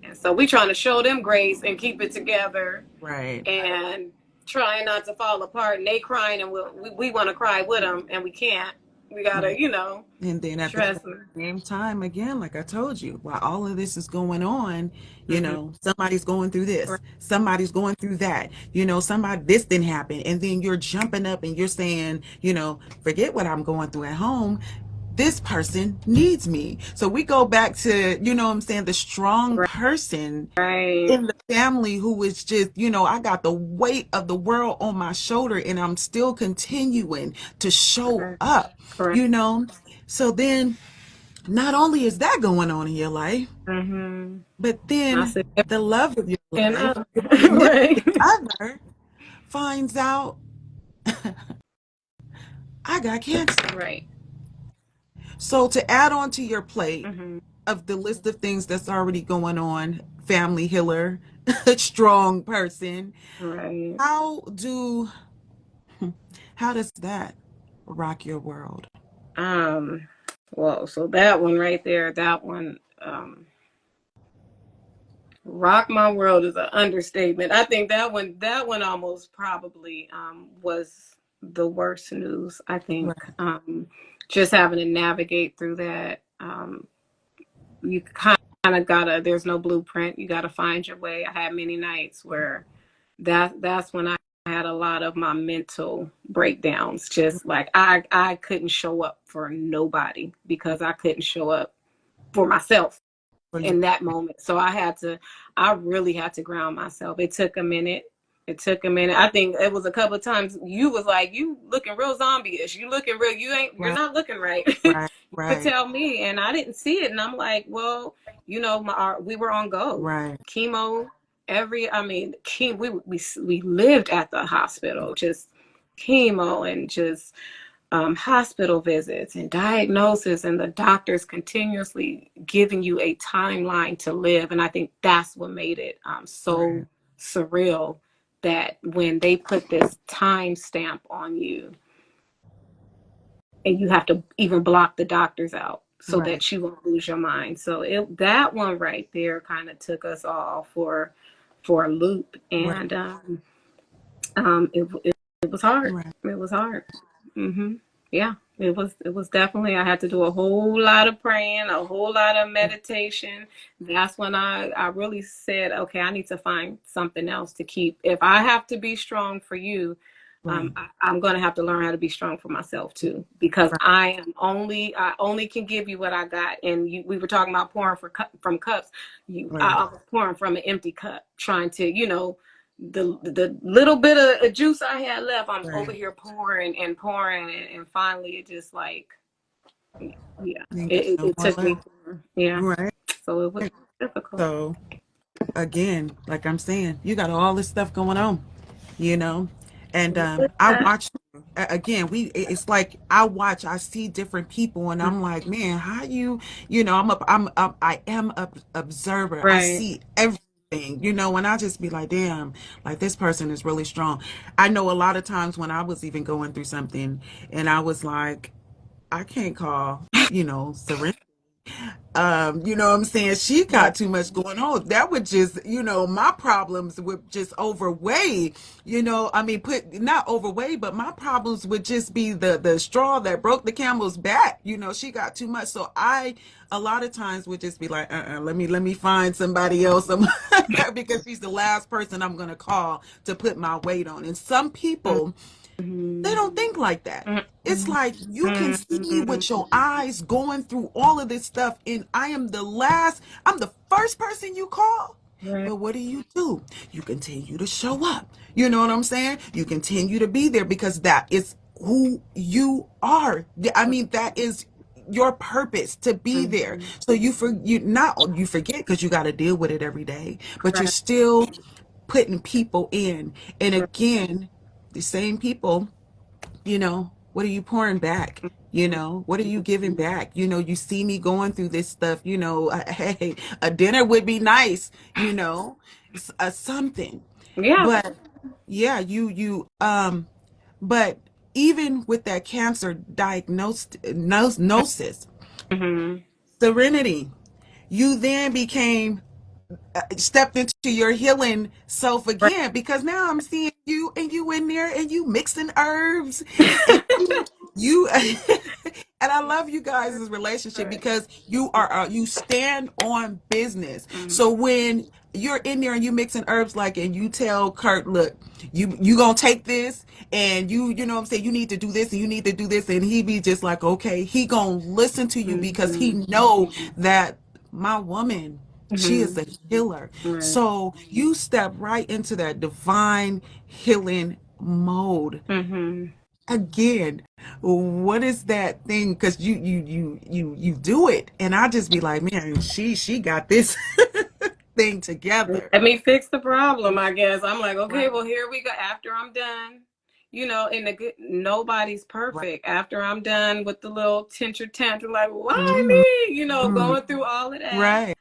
C: And so we trying to show them grace and keep it together,
B: Right.
C: and trying not to fall apart. And they crying, and we want to cry with them, and we can't. We gotta,
B: And then at the
C: stress them.
B: same time, again, like I told you, while all of this is going on,
C: Mm-hmm.
B: somebody's going through
C: Right.
B: this, somebody's going through that, somebody, this didn't happen. And then you're jumping up and you're saying, forget what I'm going through at home. This person needs me. So we go back to, what I'm saying, the strong person
C: Right.
B: in the family who is just, I got the weight of the world on my shoulder, and I'm still continuing to show
C: Correct.
B: up,
C: Correct.
B: you know? So then not only is that going on in your life,
C: Mm-hmm.
B: but
C: I
B: then
C: said,
B: the love of your
C: and
B: life, your
C: right.
B: significant other, finds out I got cancer.
C: Right.
B: So to add on to your plate
C: Hmm.
B: of the list of things that's already going on, family healer, strong person,
C: Right.
B: how do how does that rock your world?
C: Um, well, so that one right there, that one, rock my world is an understatement. I think that one almost probably was the worst news. I think
B: Right,
C: just having to navigate through that. You kind of gotta. There's no blueprint. You gotta find your way. I had many nights where that's when I had a lot of my mental breakdowns. Just like I couldn't show up for nobody because I couldn't show up for myself
B: for you.
C: in that moment. So I really had to ground myself. It took a minute. It took a minute. I think it was a couple of times you was like, you looking real zombie-ish. You looking real, you're
B: Right,
C: not looking right.
B: right,
C: You would
B: right,
C: tell me and I didn't see it. And I'm like, well, we were on go.
B: right,
C: Chemo, we lived at the hospital, just chemo and just hospital visits and diagnosis, and the doctors continuously giving you a timeline to live. And I think that's what made it
B: right,
C: so surreal, that when they put this time stamp on you and you have to even block the doctors out so
B: right,
C: that you won't lose your mind. So that one right there kind of took us all for a loop.
B: right,
C: And it was hard.
B: right,
C: It was hard. Hmm. Yeah, it was definitely. I had to do a whole lot of praying, a whole lot of meditation. That's when I really said, okay, I need to find something else to keep. If I have to be strong for you,
B: right,
C: I'm going to have to learn how to be strong for myself too, because I only can give you what I got. And we were talking about pouring from cups.
B: right,
C: I was pouring from an empty cup, trying to, the little bit of juice I had left, I'm over
B: right.
C: here pouring and pouring, and finally it just like, yeah,
B: You got no
C: it
B: more
C: took me
B: left.
C: through. Yeah,
B: Right.
C: so it was difficult.
B: So again, like I'm saying, you got all this stuff going on, you know, and I
C: Yeah.
B: watch again. It's like I see different people, and I'm like, man, how you, I am a observer. I
C: Right.
B: see everything, and I just be like, damn, like this person is really strong. I know a lot of times when I was even going through something, and I was like, I can't call, Serenity. You know what I'm saying? She
C: Right.
B: got too much going on. That would just, my problems would just overweigh, I mean, not overweigh, but my problems would just be the straw that broke the camel's back. She got too much. So a lot of times would just be like, let me find somebody else. Because she's the last person I'm going to call to put my weight on. And some people, they
C: Mm-hmm.
B: don't think like that. It's
C: Mm-hmm.
B: like you can see me with your eyes going through all of this stuff, and I'm the first person you call.
C: Right.
B: But what do? You continue to show up. You know what I'm saying? You continue to be there because that is who you are. I mean, that is your purpose to be there.
C: Mm-hmm.
B: So you forget because you got to deal with it every day, but you're
C: Right.
B: still putting people in. And again, the same people, what are you pouring back? What are you giving back? You see me going through this stuff, hey, a dinner would be nice, something.
C: Yeah.
B: But yeah, but even with that cancer diagnosis,
C: Mm-hmm.
B: Serenity, you then became stepped into your healing self
C: Right.
B: again because now I'm seeing you and you in there and you mixing herbs and you and I love you guys' relationship
C: Right.
B: because you stand on business.
C: Mm-hmm.
B: So when you're in there and you mixing herbs and you tell Kurt, look, you gonna take this and you know what I'm saying, you need to do this and you need to do this, and he be just like, okay, he gonna listen to you because he
C: Mm-hmm.
B: know that my woman, she is
C: Mm-hmm.
B: a healer.
C: Right.
B: So you step right into that divine healing mode.
C: Mm-hmm.
B: Again, what is that thing? Because you do it, and I just be like, man, she got this thing together.
C: Let me fix the problem, I guess. I'm like, okay,
B: Right.
C: well, here we go. After I'm done, you know, in the good, nobody's perfect. After I'm done with the little tantrum, like, why me? You know, going through all of that.
B: Right.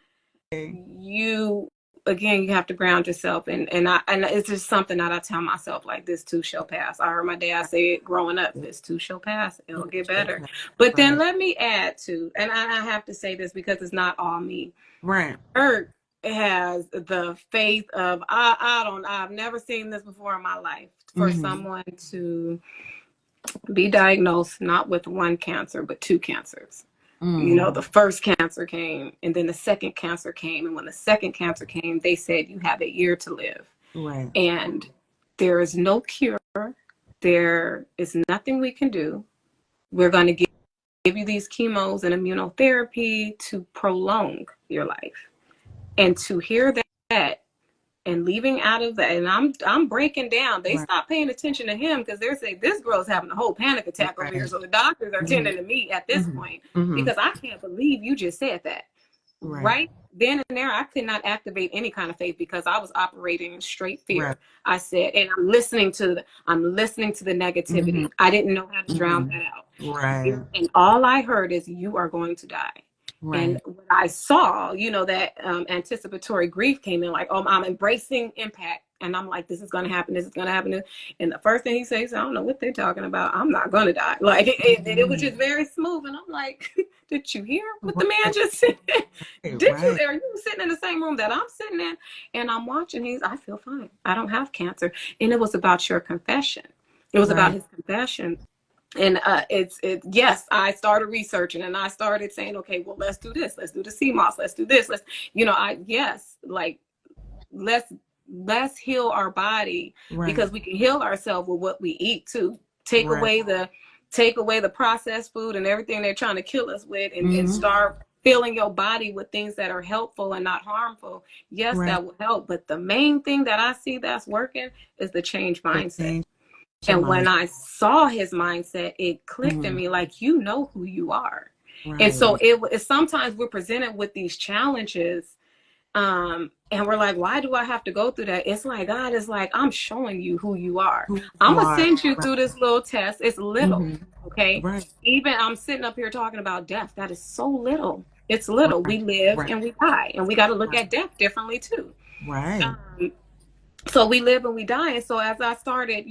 C: You, again, you have to ground yourself. And it's just something that I tell myself, like, this too shall pass. I heard my dad say it growing up, this too shall pass. It'll get better. But then let me add to, and I have to say this because it's not all me.
B: Right.
C: Eric has the faith of, I've never seen this before in my life, for someone to be diagnosed not with one cancer, but two cancers. You know, the first cancer came, and then the second cancer came. And when the second cancer came, they said, you have a year to live.
B: Right.
C: And there is no cure. There is nothing we can do. We're going to give you these chemos and immunotherapy to prolong your life. And to hear that and leaving out of that, and I'm breaking down. They stopped paying attention to him because they're saying, this girl's having a whole panic attack over here. So the doctors are tending to me at this point because I can't believe you just said that. Right then and there, I could not activate any kind of faith because I was operating in straight fear. I said, and I'm listening to the negativity. I didn't know how to drown that out.
B: Right.
C: And all I heard is, you are going to die. Right. And when I saw, you know, that anticipatory grief came in, like, oh, I'm embracing impact. And I'm like, this is going to happen. This is going to happen. And the first thing he says, I don't know what they're talking about. I'm not going to die. Like, it was just very smooth. And I'm like, did you hear what the man just said? Are you sitting in the same room that I'm sitting in? And I'm watching. I feel fine. I don't have cancer. And it was about your confession. It was about his confession. And yes, I started researching and I started saying, okay, well, let's do this. Let's do the CMOS. Let's do this. Let's heal our body because we can heal ourselves with what we eat too. Take away the processed food and everything they're trying to kill us with, and start filling your body with things that are helpful and not harmful. Yes, that will help. But the main thing that I see that's working is the change mindset. And when I saw his mindset, it clicked in me, like, you know who you are. And so it sometimes we're presented with these challenges, and we're like, why do I have to go through that? It's like, God is like, I'm showing you who you are. I'm going to send you through this little test. It's little, okay? Even I'm sitting up here talking about death. That is so little. It's little. We live and we die. And we got to look at death differently too. So we live and we die. And so as I started,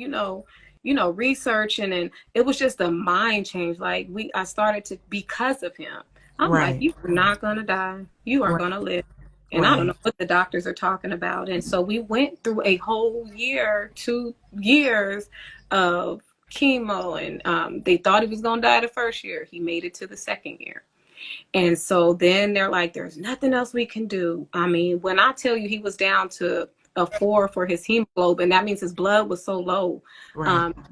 C: researching, and it was just a mind change. Like I started to, because of him, I'm like, you are not going to die. You are going to live. And I don't know what the doctors are talking about. And so we went through a whole year, 2 years of chemo. And they thought he was going to die the first year. He made it to the second year. And so then they're like, there's nothing else we can do. I mean, when I tell you he was down to a 4 for his hemoglobin, that means his blood was so low.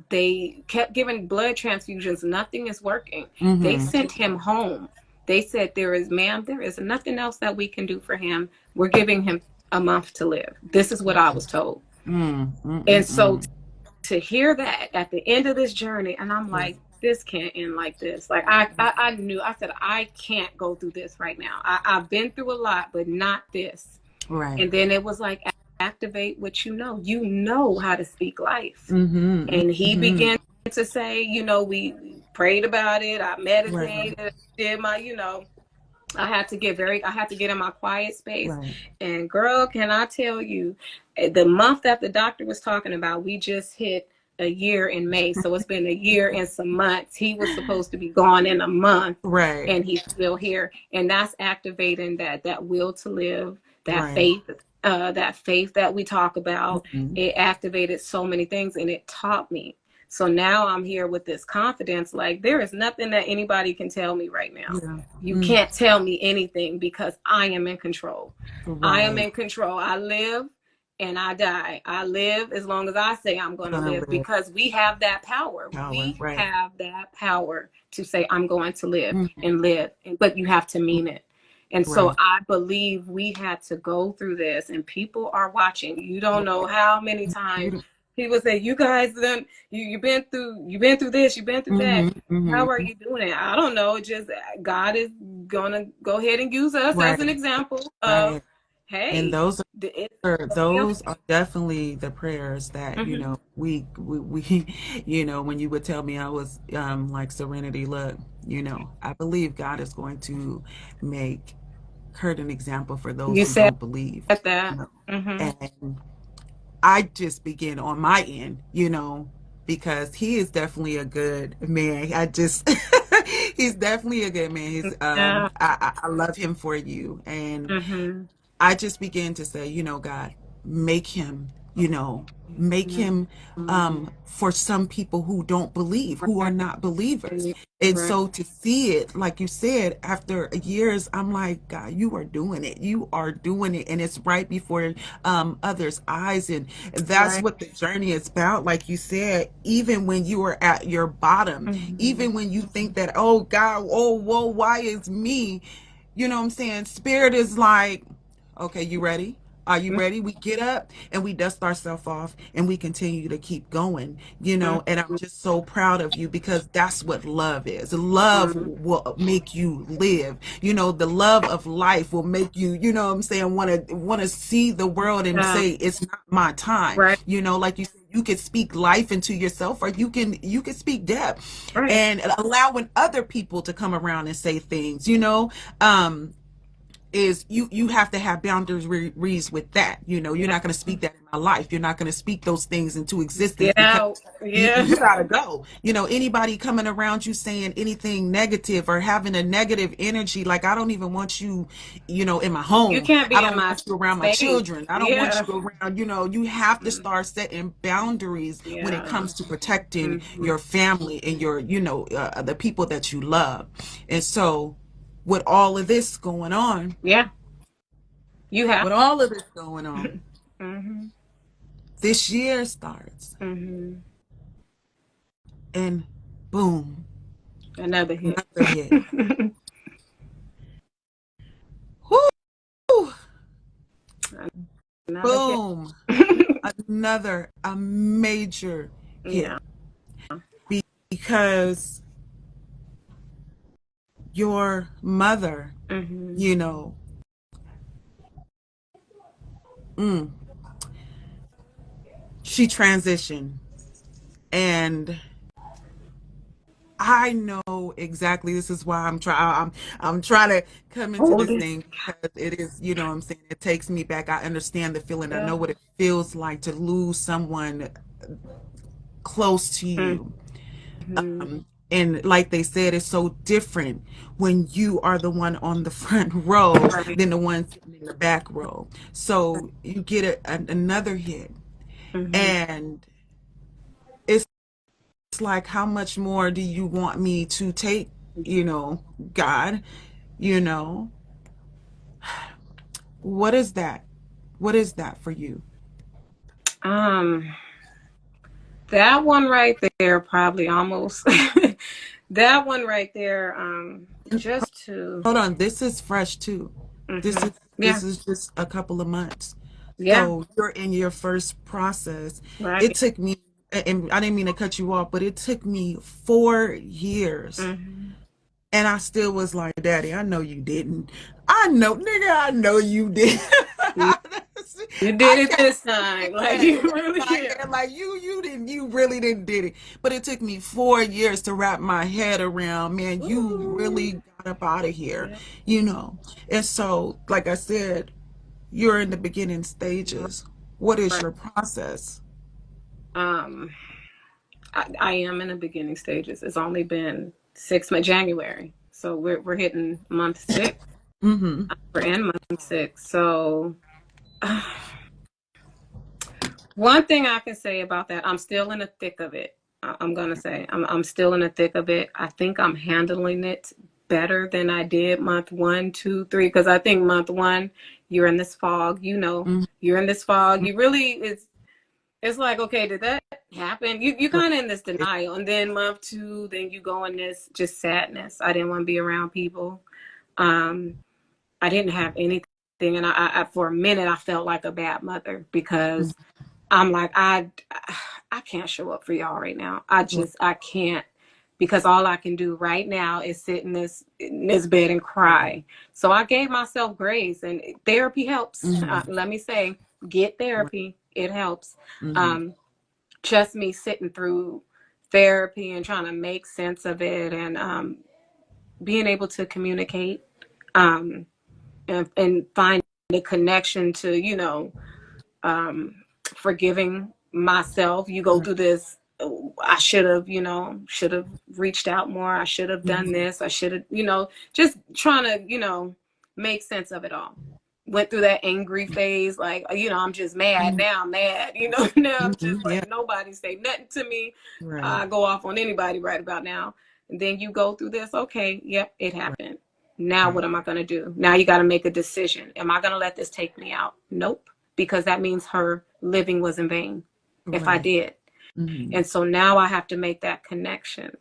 C: They kept giving blood transfusions. Nothing is working. They sent him home. They said, there is nothing else that we can do for him. We're giving him a month to live. This is what I was told. And so to hear that at the end of this journey, and I'm like, this can't end like this. Like I knew, I said, I can't go through this right now. I've been through a lot, but not this. And then it was like, activate what you know how to speak life. And he began to say, we prayed about it. I meditated, did my, I had to get in my quiet space. And girl, can I tell you, the month that the doctor was talking about, we just hit a year in May. So it's been a year and some months. He was supposed to be gone in a month. And he's still here. And that's activating that will to live, that faith. That faith that we talk about, it activated so many things, and it taught me. So now I'm here with this confidence, like there is nothing that anybody can tell me right now. You can't tell me anything because I am in control. I am in control. I live and I die. I live as long as I say I'm going to live, because we have that power. We have that power to say, I'm going to live and live, but you have to mean it. And so I believe we had to go through this, and people are watching. You don't know how many times people say, you guys, you've been through this, you've been through that. How are you doing it? I don't know. Just God is going to go ahead and use us as an example of,
B: And
C: hey, it's still.
B: those are definitely the prayers that,
C: Hmm.
B: we when you would tell me I was like, Serenity, look, I believe God is going to make Kurt an example for those
C: You
B: who
C: said
B: don't believe.
C: that.
B: You know.
C: Hmm.
B: And I just begin on my end, because he is definitely a good man. He's definitely a good man. He's
C: Yeah.
B: I love him for you. And
C: Hmm.
B: I just began to say, God, make him, make
C: Hmm.
B: him for some people who don't believe, who are
C: Right.
B: not believers. And
C: Right.
B: so to see it, like you said, after years, I'm like, God, you are doing it. You are doing it. And it's right before others' eyes. And that's
C: Right.
B: what the journey is about. Like you said, even when you are at your bottom,
C: Hmm.
B: even when you think that, oh God, oh, whoa, why is me? You know what I'm saying? Spirit is like, okay, you ready? Are you ready? We get up and we dust ourselves off and we continue to keep going, and I'm just so proud of you because that's what love is. Love
C: Hmm.
B: will make you live. The love of life will make you, what I'm saying, want to see the world and
C: Yeah.
B: say it's not my time.
C: Right.
B: Like you said, you can speak life into yourself or you can speak death
C: Right.
B: and allowing other people to come around and say things, is you have to have boundaries with that. You're
C: Yeah.
B: not going to speak that in my life. You're not going to speak those things into existence
C: Get
B: because
C: out.
B: you,
C: Yeah.
B: you gotta go. Anybody coming around you saying anything negative or having a negative energy, like I don't even want you, in my
C: You
B: home.
C: can't
B: I
C: be in
B: don't
C: my
B: want you around my
C: space.
B: children. I don't want
C: Yeah.
B: you around, you have to
C: Mm.
B: start setting boundaries when it
C: Yeah.
B: comes to protecting
C: Hmm.
B: your family and your, the people that you love. And so with all of this going on,
C: Yeah. You have.
B: with all of this going on,
C: Hmm.
B: this year starts
C: Hmm.
B: and boom,
C: Another hit.
B: another hit. Whoo,
C: Another hit.
B: boom, another a major hit
C: Yeah.
B: because your mother,
C: Hmm.
B: you know, mm, she transitioned and I know exactly. This is why I'm trying to come into this
C: Oldest.
B: thing because it is, what I'm saying, it takes me back. I understand the feeling. I
C: Yeah.
B: know what it feels like to lose someone close to you.
C: Hmm.
B: And like they said, it's so different when you are the one on the front row
C: Right.
B: than the one sitting in the back row. So you get another hit,
C: Hmm.
B: and it's like, how much more do you want me to take? God, you know, what is that? What is that for you?
C: Um, that one right there, probably almost. That one right there. Just to.
B: Hold on, this is fresh too. This
C: Hmm.
B: is
C: Yeah.
B: this is just a couple of months.
C: Yeah.
B: So you're in your first process. It
C: Right.
B: took me, and I didn't mean to cut you off, but it took me 4 years.
C: Hmm.
B: And I still was like, Daddy, I know you didn't. I know, nigga, I know you did.
C: You, you did
B: I
C: it
B: kept
C: this time. Like
B: saying
C: you
B: it in
C: really.
B: my
C: Yeah.
B: head, like you really didn't did it. But it took me 4 years to wrap my head around, man, you
C: Ooh.
B: really got up out of here,
C: Yeah.
B: you know. And so, like I said, you're in the beginning stages. What is
C: Right.
B: your process?
C: Um, I am in the beginning stages. It's only been 6 months, January, so we're hitting month 6.
B: Mm-hmm.
C: We're in month 6. So one thing I can say about that, I'm still in the thick of it. I'm gonna say I'm still in the thick of it. I think I'm handling it better than I did month 1, 2, 3. Because I think month 1, you're in this fog. You're in this fog. You really it's like, okay, did that happen? You kind of in this denial, and then month 2, then you go in this just sadness. I didn't want to be around people. Um, I didn't have anything, and I for a minute I felt like a bad mother because I'm like I can't show up for y'all right now. I can't because all I can do right now is sit in this bed and cry. So I gave myself grace, and therapy helps. Let me say, get therapy. It helps. Just me sitting through therapy and trying to make sense of it, and being able to communicate, and find a connection to, forgiving myself. You go through this, I should have reached out more. I should have done this. I should have, just trying to, make sense of it all. Went through that angry phase, like, I'm just mad now. I'm mad, now I'm just like, nobody say nothing to me. I go off on anybody right about now. And then you go through this. Okay, yep, it happened. Now what am I going to do? Now you got to make a decision. Am I going to let this take me out? Nope. Because that means her living was in vain if I did. And so now I have to make that connection.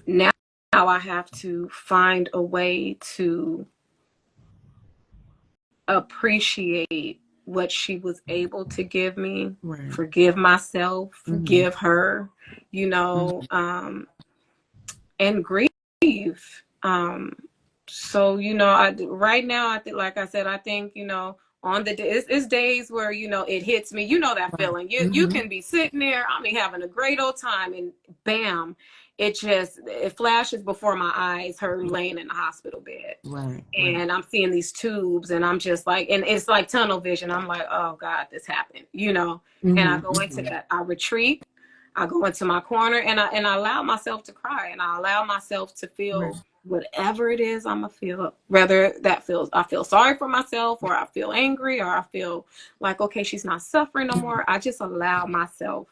C: Now I have to find a way to appreciate what she was able to give me, forgive myself, forgive her, and grieve. So, right now, I think, like I said, I think, on the day, it's days where, it hits me, that feeling. You can be sitting there, I mean, having a great old time, and bam, it flashes before my eyes, her laying in the hospital bed. And I'm seeing these tubes, and I'm just like, and it's like tunnel vision. I'm like, oh God, this happened, and I go into that, I retreat, I go into my corner, and I allow myself to cry, and I allow myself to feel whatever it is I'm gonna feel, whether I feel sorry for myself, or I feel angry, or I feel like, okay, she's not suffering no more. I just allow myself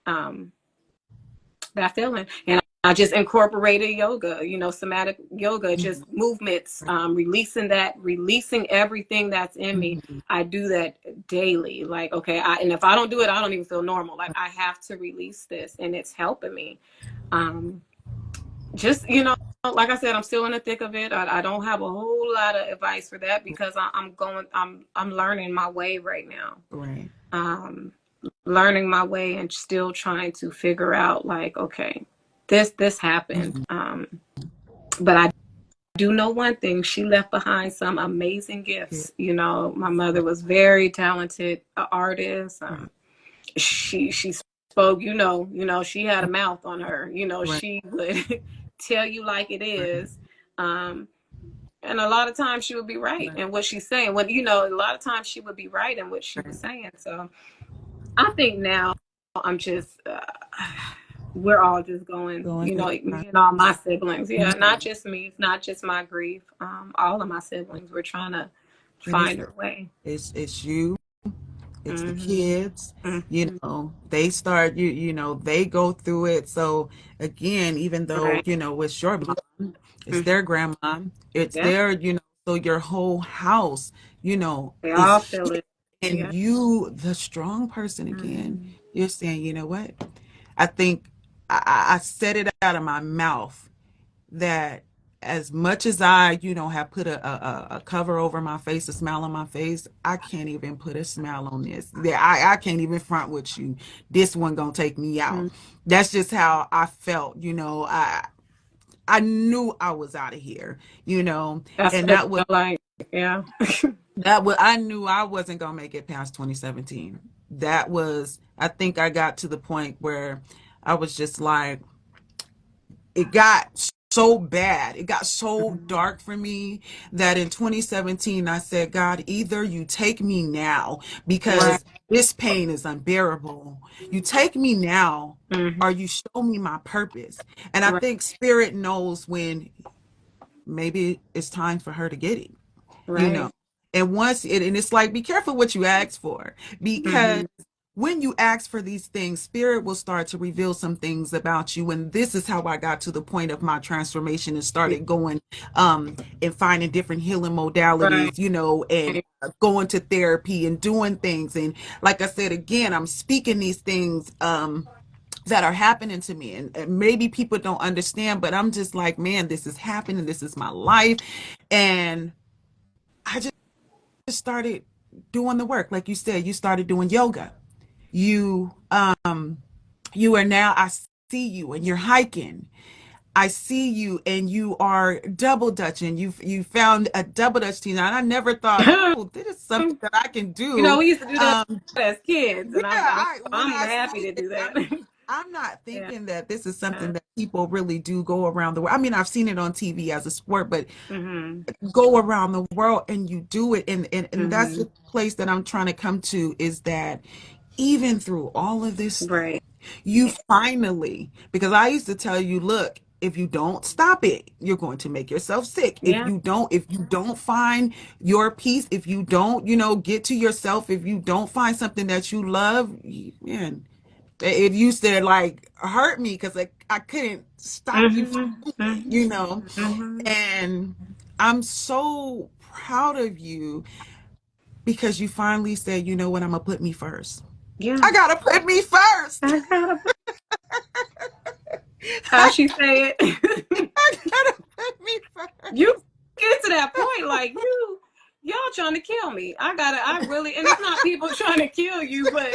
C: that feeling. And I just incorporated yoga, somatic yoga, just movements, releasing everything that's in me. I do that daily. Like, okay, and if I don't do it, I don't even feel normal. Like, I have to release this, and it's helping me. Just, like I said, I'm still in the thick of it. I don't have a whole lot of advice for that, because I'm learning my way right now. Learning my way, and still trying to figure out, like, okay, this happened. But I do know one thing: she left behind some amazing gifts. My mother was very talented artist. She spoke. She had a mouth on her. She would tell you like it is. And a lot of times she would be right in what she's saying. When a lot of times she would be right in what she was saying. So I think now I'm just, we're all just going, me and all my siblings. Yeah, not just me. It's not just my grief. All of my siblings, we're trying to find our way.
B: It's you. It's the kids. They start, they go through it. So again, even though, it's your mom, it's their grandma, it's their, so your whole house,
C: They all
B: is
C: feel it.
B: and you, the strong person again, you're saying, you know what? I think I said it out of my mouth that as much as I, have put a cover over my face, a smile on my face, I can't even put a smile on this. I can't even front with you. This one gonna take me out. That's just how I felt, I knew I was out of here,
C: That's
B: and
C: what it
B: that was
C: felt like. Yeah.
B: I knew I wasn't gonna make it past 2017. That was, I think I got to the point where I was just like, it got so bad. It got so dark for me that in 2017, I said, God, either you take me now because this pain is unbearable. You take me now, or you show me my purpose. And I think Spirit knows when maybe it's time for her to get it, And and it's like, be careful what you ask for, because when you ask for these things, Spirit will start to reveal some things about you. And this is how I got to the point of my transformation and started going and finding different healing modalities, and going to therapy and doing things. And like I said, again, I'm speaking these things that are happening to me, and maybe people don't understand, but I'm just like, man, this is happening. This is my life. And I just started doing the work. Like you said, you started doing yoga. You are now, I see you, and you're hiking. I see you and you are double dutching. You found a double dutch team, and I never thought, oh, this is something that I can
C: You
B: do.
C: know, we used to do that as kids,
B: Yeah,
C: and
B: when
C: I'm
B: I
C: happy
B: see
C: to
B: it,
C: do that.
B: I'm not
C: Yeah.
B: thinking that this is something that people really do go around the world. I mean, I've seen it on TV as a sport, but
C: Mhm.
B: go around the world and you do it, and that's the
C: Mhm.
B: place that I'm trying to come to, is that even through all of this stuff,
C: Right.
B: you finally, because I used to tell you, look, if you don't stop it, you're going to make yourself sick.
C: Yeah.
B: If you don't find your peace, if you don't, get to yourself, if you don't find something that you love, man, it used to like hurt me because I couldn't stop you from
C: Mhm.
B: doing it,
C: Mhm. Mhm.
B: and I'm so proud of you because you finally said, you know what, I'm gonna put me first.
C: Yeah.
B: I gotta put me first.
C: I gotta. How
B: I,
C: she say it?
B: I gotta put me
C: You
B: first.
C: get to that point, like y'all trying to kill me. I really, and it's not people trying to kill you, but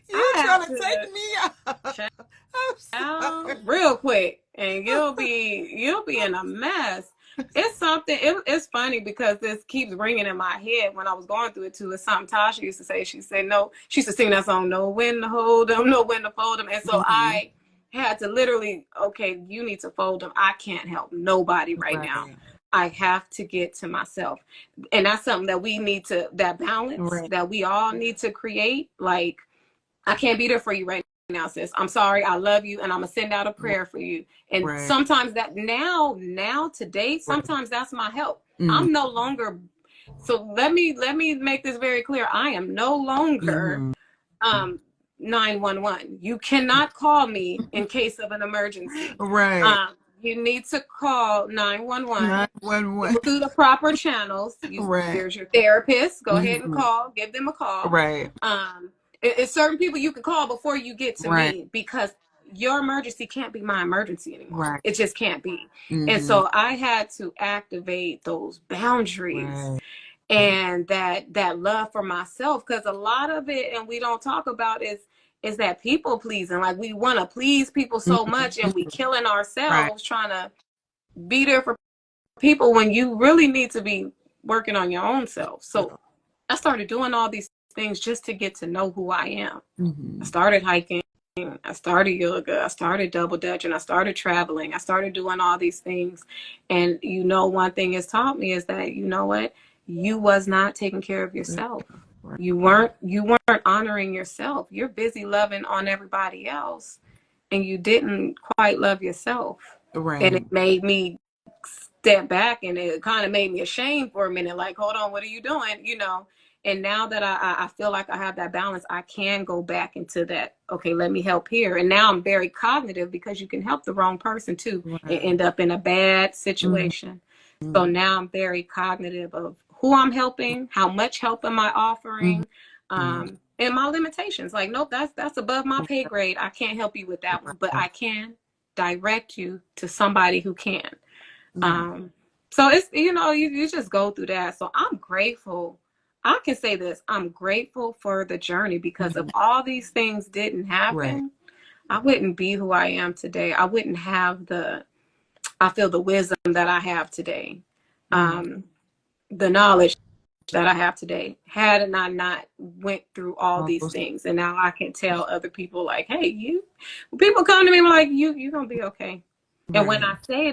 B: You
C: I have
B: trying to
C: to
B: take me out. I'm sorry.
C: real quick, and you'll be in a mess. It's something. It's funny because this keeps ringing in my head when I was going through it too. It's something Tasha used to say. She said no. She used to sing that song, "Know when to hold them, know when to fold them," and so
B: Mhm.
C: I had to literally, okay, you need to fold them. I can't help nobody right now.
B: Right.
C: I have to get to myself, and that's something that we need to, that balance
B: Right.
C: that we all need to create. Like, I can't be there for you right now, sis. I'm sorry. I love you, and I'm gonna send out a prayer for you. And
B: Right.
C: sometimes that now today,
B: Right.
C: sometimes that's my help.
B: Mm-hmm.
C: I'm no longer. So let me make this very clear. I am no longer
B: Mm-hmm.
C: um 911. You cannot call me in case of an emergency.
B: Right.
C: You need to call 911. Go
B: 911.
C: through the proper channels.
B: Right.
C: There's your therapist. Go ahead and
B: Mm-hmm.
C: call. Give them a call.
B: Right.
C: It's certain people you can call before you get to
B: Right.
C: me, because your emergency can't be my emergency anymore.
B: Right.
C: It just can't be. And
B: Mm-hmm.
C: so I had to activate those boundaries
B: Right.
C: and that love for myself, because a lot of it, and we don't talk about, is that people pleasing. Like, we want to please people so much, and we
B: Mm-hmm.
C: killing
B: Right.
C: ourselves trying to be there for people when you really need to be working on your own self. So I started doing all these things just to get to know who I am. I
B: Mm-hmm.
C: started hiking, I started yoga, I started double dutching, I started traveling, I started doing all these things. And one thing it's taught me is that, you know what, you was not taking care of yourself.
B: Right.
C: You weren't honoring yourself. You're busy loving on everybody else, and you didn't quite love yourself. And
B: Right.
C: it made me step back, and it kind of made me ashamed for a minute, like, hold on, what are you doing, and now that I feel like I have that balance, I can go back into that, okay, let me help here. And now I'm very cognitive, because you can help the wrong person too and
B: Right.
C: end up in a bad
B: Mm-hmm.
C: situation. So now I'm very cognitive of who I'm helping, how much help am I offering,
B: Mm-hmm.
C: and my limitations. Like, nope, that's above my pay grade. I can't help you with that one, but
B: Right.
C: I can direct you to somebody who can.
B: Right.
C: Um, so it's, you just go through that. So I'm grateful. I can say this, I'm grateful for the journey, because if
B: Mm-hmm.
C: all these things didn't
B: Right.
C: happen, I wouldn't be who I am today. I wouldn't have I feel the wisdom that I have today.
B: Mm-hmm.
C: Um, the knowledge that I have today, had I not went through all
B: All
C: these
B: those.
C: things. And now I can tell other people, like, hey, when people come to me, I'm like, you're going to be okay. And when
B: Right.
C: I say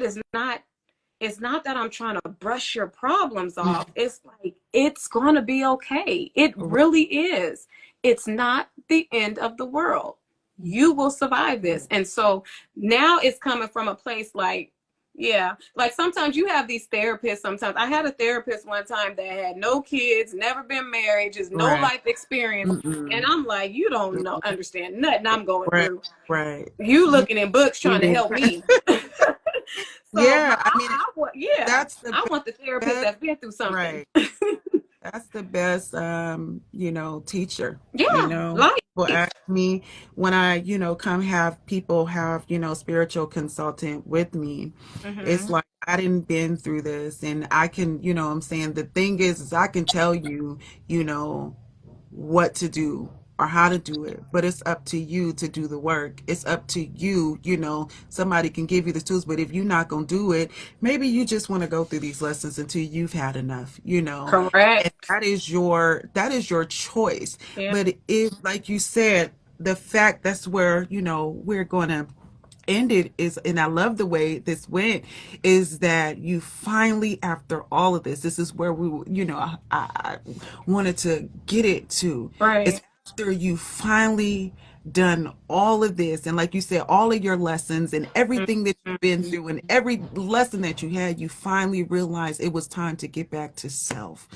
C: it's not that I'm trying to brush your problems
B: Mm-hmm.
C: off. It's like, it's going to be okay. It really is. It's not the end of the world. You will survive this. And so now it's coming from a place like, yeah, like sometimes you have these therapists. Sometimes I had a therapist one time that had no kids, never been married, just no
B: Right.
C: life experience. And
B: Mm-mm.
C: I'm like, you don't know, understand nothing I'm going
B: Right.
C: through.
B: Right.
C: You looking in books
B: You
C: trying to
B: did.
C: help me. So,
B: Yeah.
C: but
B: I mean,
C: yeah,
B: that's the
C: I want the therapist
B: best.
C: that's been through something.
B: Right. That's the best, teacher.
C: Yeah,
B: People
C: life.
B: ask me when I, come have people have, spiritual consultant with me. It's
C: Hmm.
B: like I didn't been through this, and I can, I'm saying the thing is I can tell you, what to do. or how to do it, but it's up to you to do the work. It's up to you. Somebody can give you the tools, but if you're not going to do it, maybe you just want to go through these lessons until you've had enough. And
C: Correct.
B: that is your choice.
C: Yeah.
B: But if, like you said, the fact that's where, we're going to ended is, and I love the way this went, is that you finally, after all of this is where I wanted to get it to, is
C: Right.
B: after you finally done all of this, and like you said, all of your lessons and everything that
C: Mhm.
B: you've been through and every lesson that you had, you finally realized it was time to get back to self.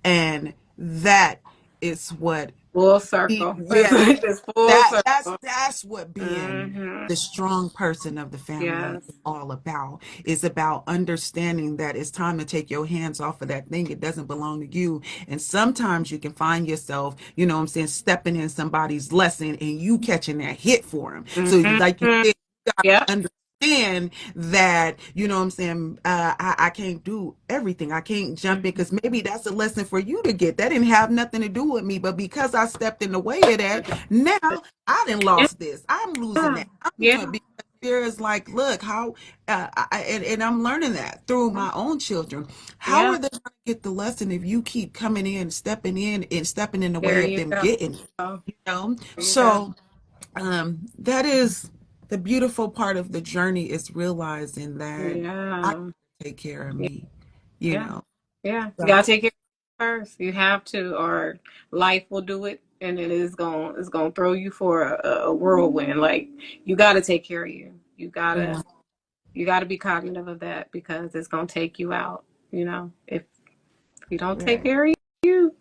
B: And that is what
C: Full circle. It's
B: yeah,
C: like this full
B: that that's
C: circle.
B: that's what being
C: Hmm.
B: the strong person of the family
C: Yes.
B: is all about. Is about understanding that it's time to take your hands off of that thing. It doesn't belong to you. And sometimes you can find yourself, what I'm saying, stepping in somebody's lesson and you catching that hit for them. So like you
C: Hmm.
B: said, you
C: Yep.
B: gotta understand that, what I'm saying, I can't do everything. I can't jump in,
C: Mhm.
B: because maybe that's a lesson for you to get. That didn't have nothing to do with me, but because I stepped in the way of that, now I done
C: Yeah.
B: lost this. I'm losing that. I'm doing,
C: Yeah.
B: because fear is like, look how, and I'm learning that through my own children. How
C: Yeah.
B: are they going to get the lesson if you keep coming in, stepping in the
C: There
B: way of
C: you
B: them
C: go.
B: getting it? You know?
C: There you go.
B: So that is the beautiful part of the journey, is realizing that I
C: Yeah.
B: take care of
C: Yeah.
B: me, you
C: Yeah.
B: know.
C: Yeah. You
B: So,
C: gotta take care of it first. You have to, or life will do it, and it's gonna throw you for a whirlwind. Like, you gotta take care of you. You gotta
B: right,
C: you gotta be cognitive of that, because it's gonna take you out. If you don't take
B: right,
C: care of you.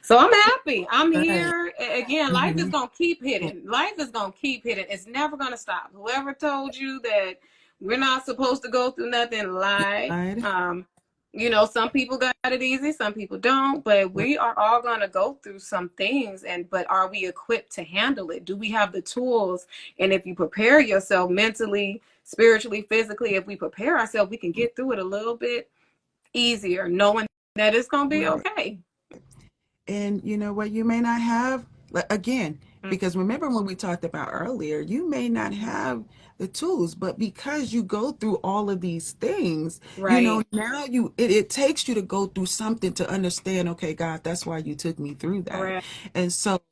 C: So I'm happy. I'm
B: right.
C: here. Again, life is
B: Hmm.
C: going to keep hitting. Life is going to keep hitting. It's never going to stop. Whoever told you that we're not supposed to go through nothing lied.
B: Right,
C: Some people got it easy, some people don't, but we are all going to go through some things, but are we equipped to handle it? Do we have the tools? And if you prepare yourself mentally, spiritually, physically, if we prepare ourselves, we can get through it a little bit easier, knowing that it's going to be
B: right.
C: okay.
B: And you know what? You may not have, again,
C: Mm.
B: because remember when we talked about earlier, you may not have the tools, but because you go through all of these things,
C: Right.
B: now it takes you to go through something to understand, okay, God, that's why you took me through that.
C: Correct.
B: And so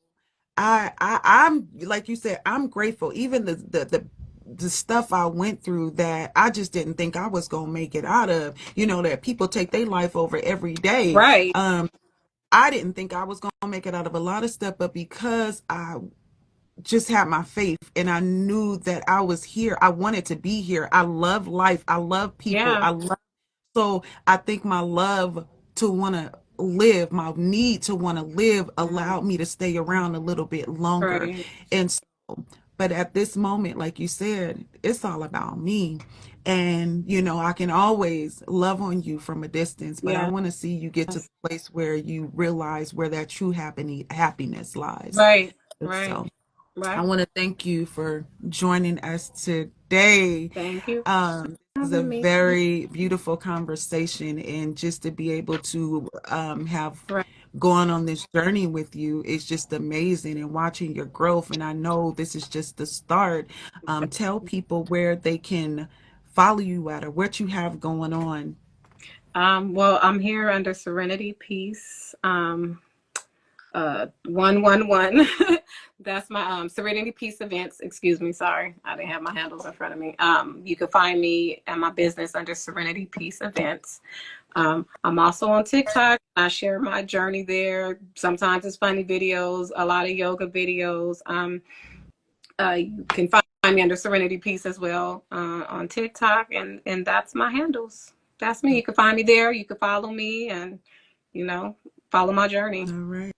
B: I'm like you said, I'm grateful. Even the stuff I went through that I just didn't think I was gonna make it out of, that people take their life over every day.
C: Right.
B: I didn't think I was going to make it out of a lot of stuff, but because I just had my faith and I knew that I was here, I wanted to be here. I love life. I love people.
C: Yeah.
B: So I think my love to want to live, my need to want to live
C: Mhm.
B: allowed me to stay around a little bit longer.
C: Right.
B: And so, but at this moment, like you said, it's all about me. And, I can always love on you from a distance, but I
C: Yeah.
B: want to see you get to the place where you realize where that true happiness lies.
C: Right.
B: And
C: Right.
B: so I
C: Right.
B: want to thank you for joining us today.
C: Thank you
B: This
C: for
B: is a
C: having me.
B: very beautiful conversation, and just to be able to have
C: Right.
B: gone on this journey with you is just amazing, and watching your growth. And I know this is just the start. Tell people where they can follow you at, or what you have going on.
C: Well, I'm here under Serenity Peace. 111. That's my Serenity Peace events. Excuse me, sorry, I didn't have my handles in front of me. You can find me and my business under Serenity Peace Events. I'm also on TikTok. I share my journey there. Sometimes it's funny videos, a lot of yoga videos. You can find me under Serenity Peace as well on TikTok, and that's my handles. That's me. You can find me there. You can follow me, and you know, follow my journey.
B: All right.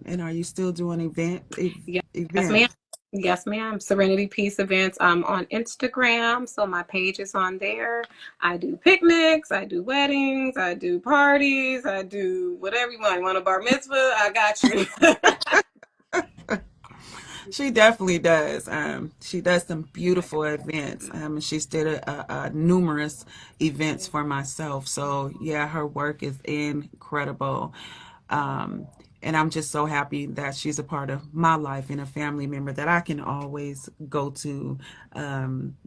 B: And are you still doing
C: Yes, ma'am.
B: events?
C: Yes, ma'am. Serenity Peace Events. I'm on Instagram, so my page is on there. I do picnics, I do weddings, I do parties, I do whatever you want. You want a bar mitzvah? I got you.
B: She definitely does. She does some beautiful events. And she's did a numerous events for myself. So yeah, her work is incredible. Um, And I'm just so happy that she's a part of my life and a family member that I can always go to,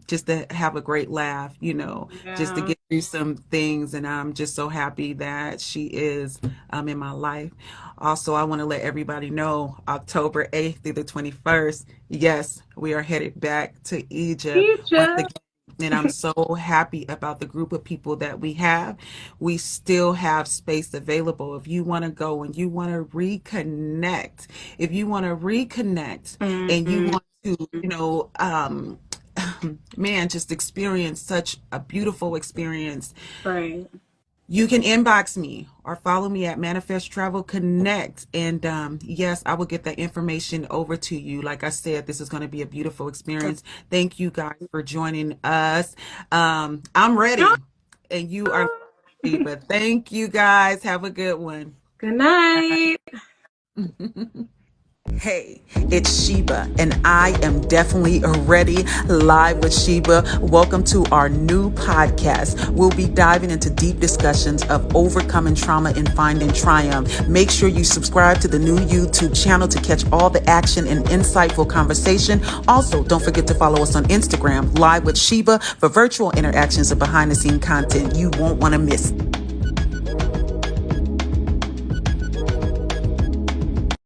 B: just to have a great laugh, just to
C: Yeah.
B: get through some things. And I'm just so happy that she is in my life. Also, I want to let everybody know October 8th through the 21st, yes, we are headed back to Egypt once again.
C: Egypt.
B: And I'm so happy about the group of people that we have. We still have space available. If you want to go and you want to reconnect, if you want to reconnect and you
C: Mm-hmm.
B: want to, man, just experience such a beautiful experience,
C: Right.
B: you can inbox me or follow me at Manifest Travel Connect. And yes, I will get that information over to you. Like I said, this is going to be a beautiful experience. Thank you guys for joining us. I'm ready, and you are ready, but thank you guys. Have a good one.
C: Good night.
A: Hey, it's Sheeba, and I am definitely ready. Live with Sheeba. Welcome to our new podcast. We'll be diving into deep discussions of overcoming trauma and finding triumph. Make sure you subscribe to the new YouTube channel to catch all the action and insightful conversation. Also, don't forget to follow us on Instagram, Live with Sheeba, for virtual interactions and behind the scene content you won't want to miss.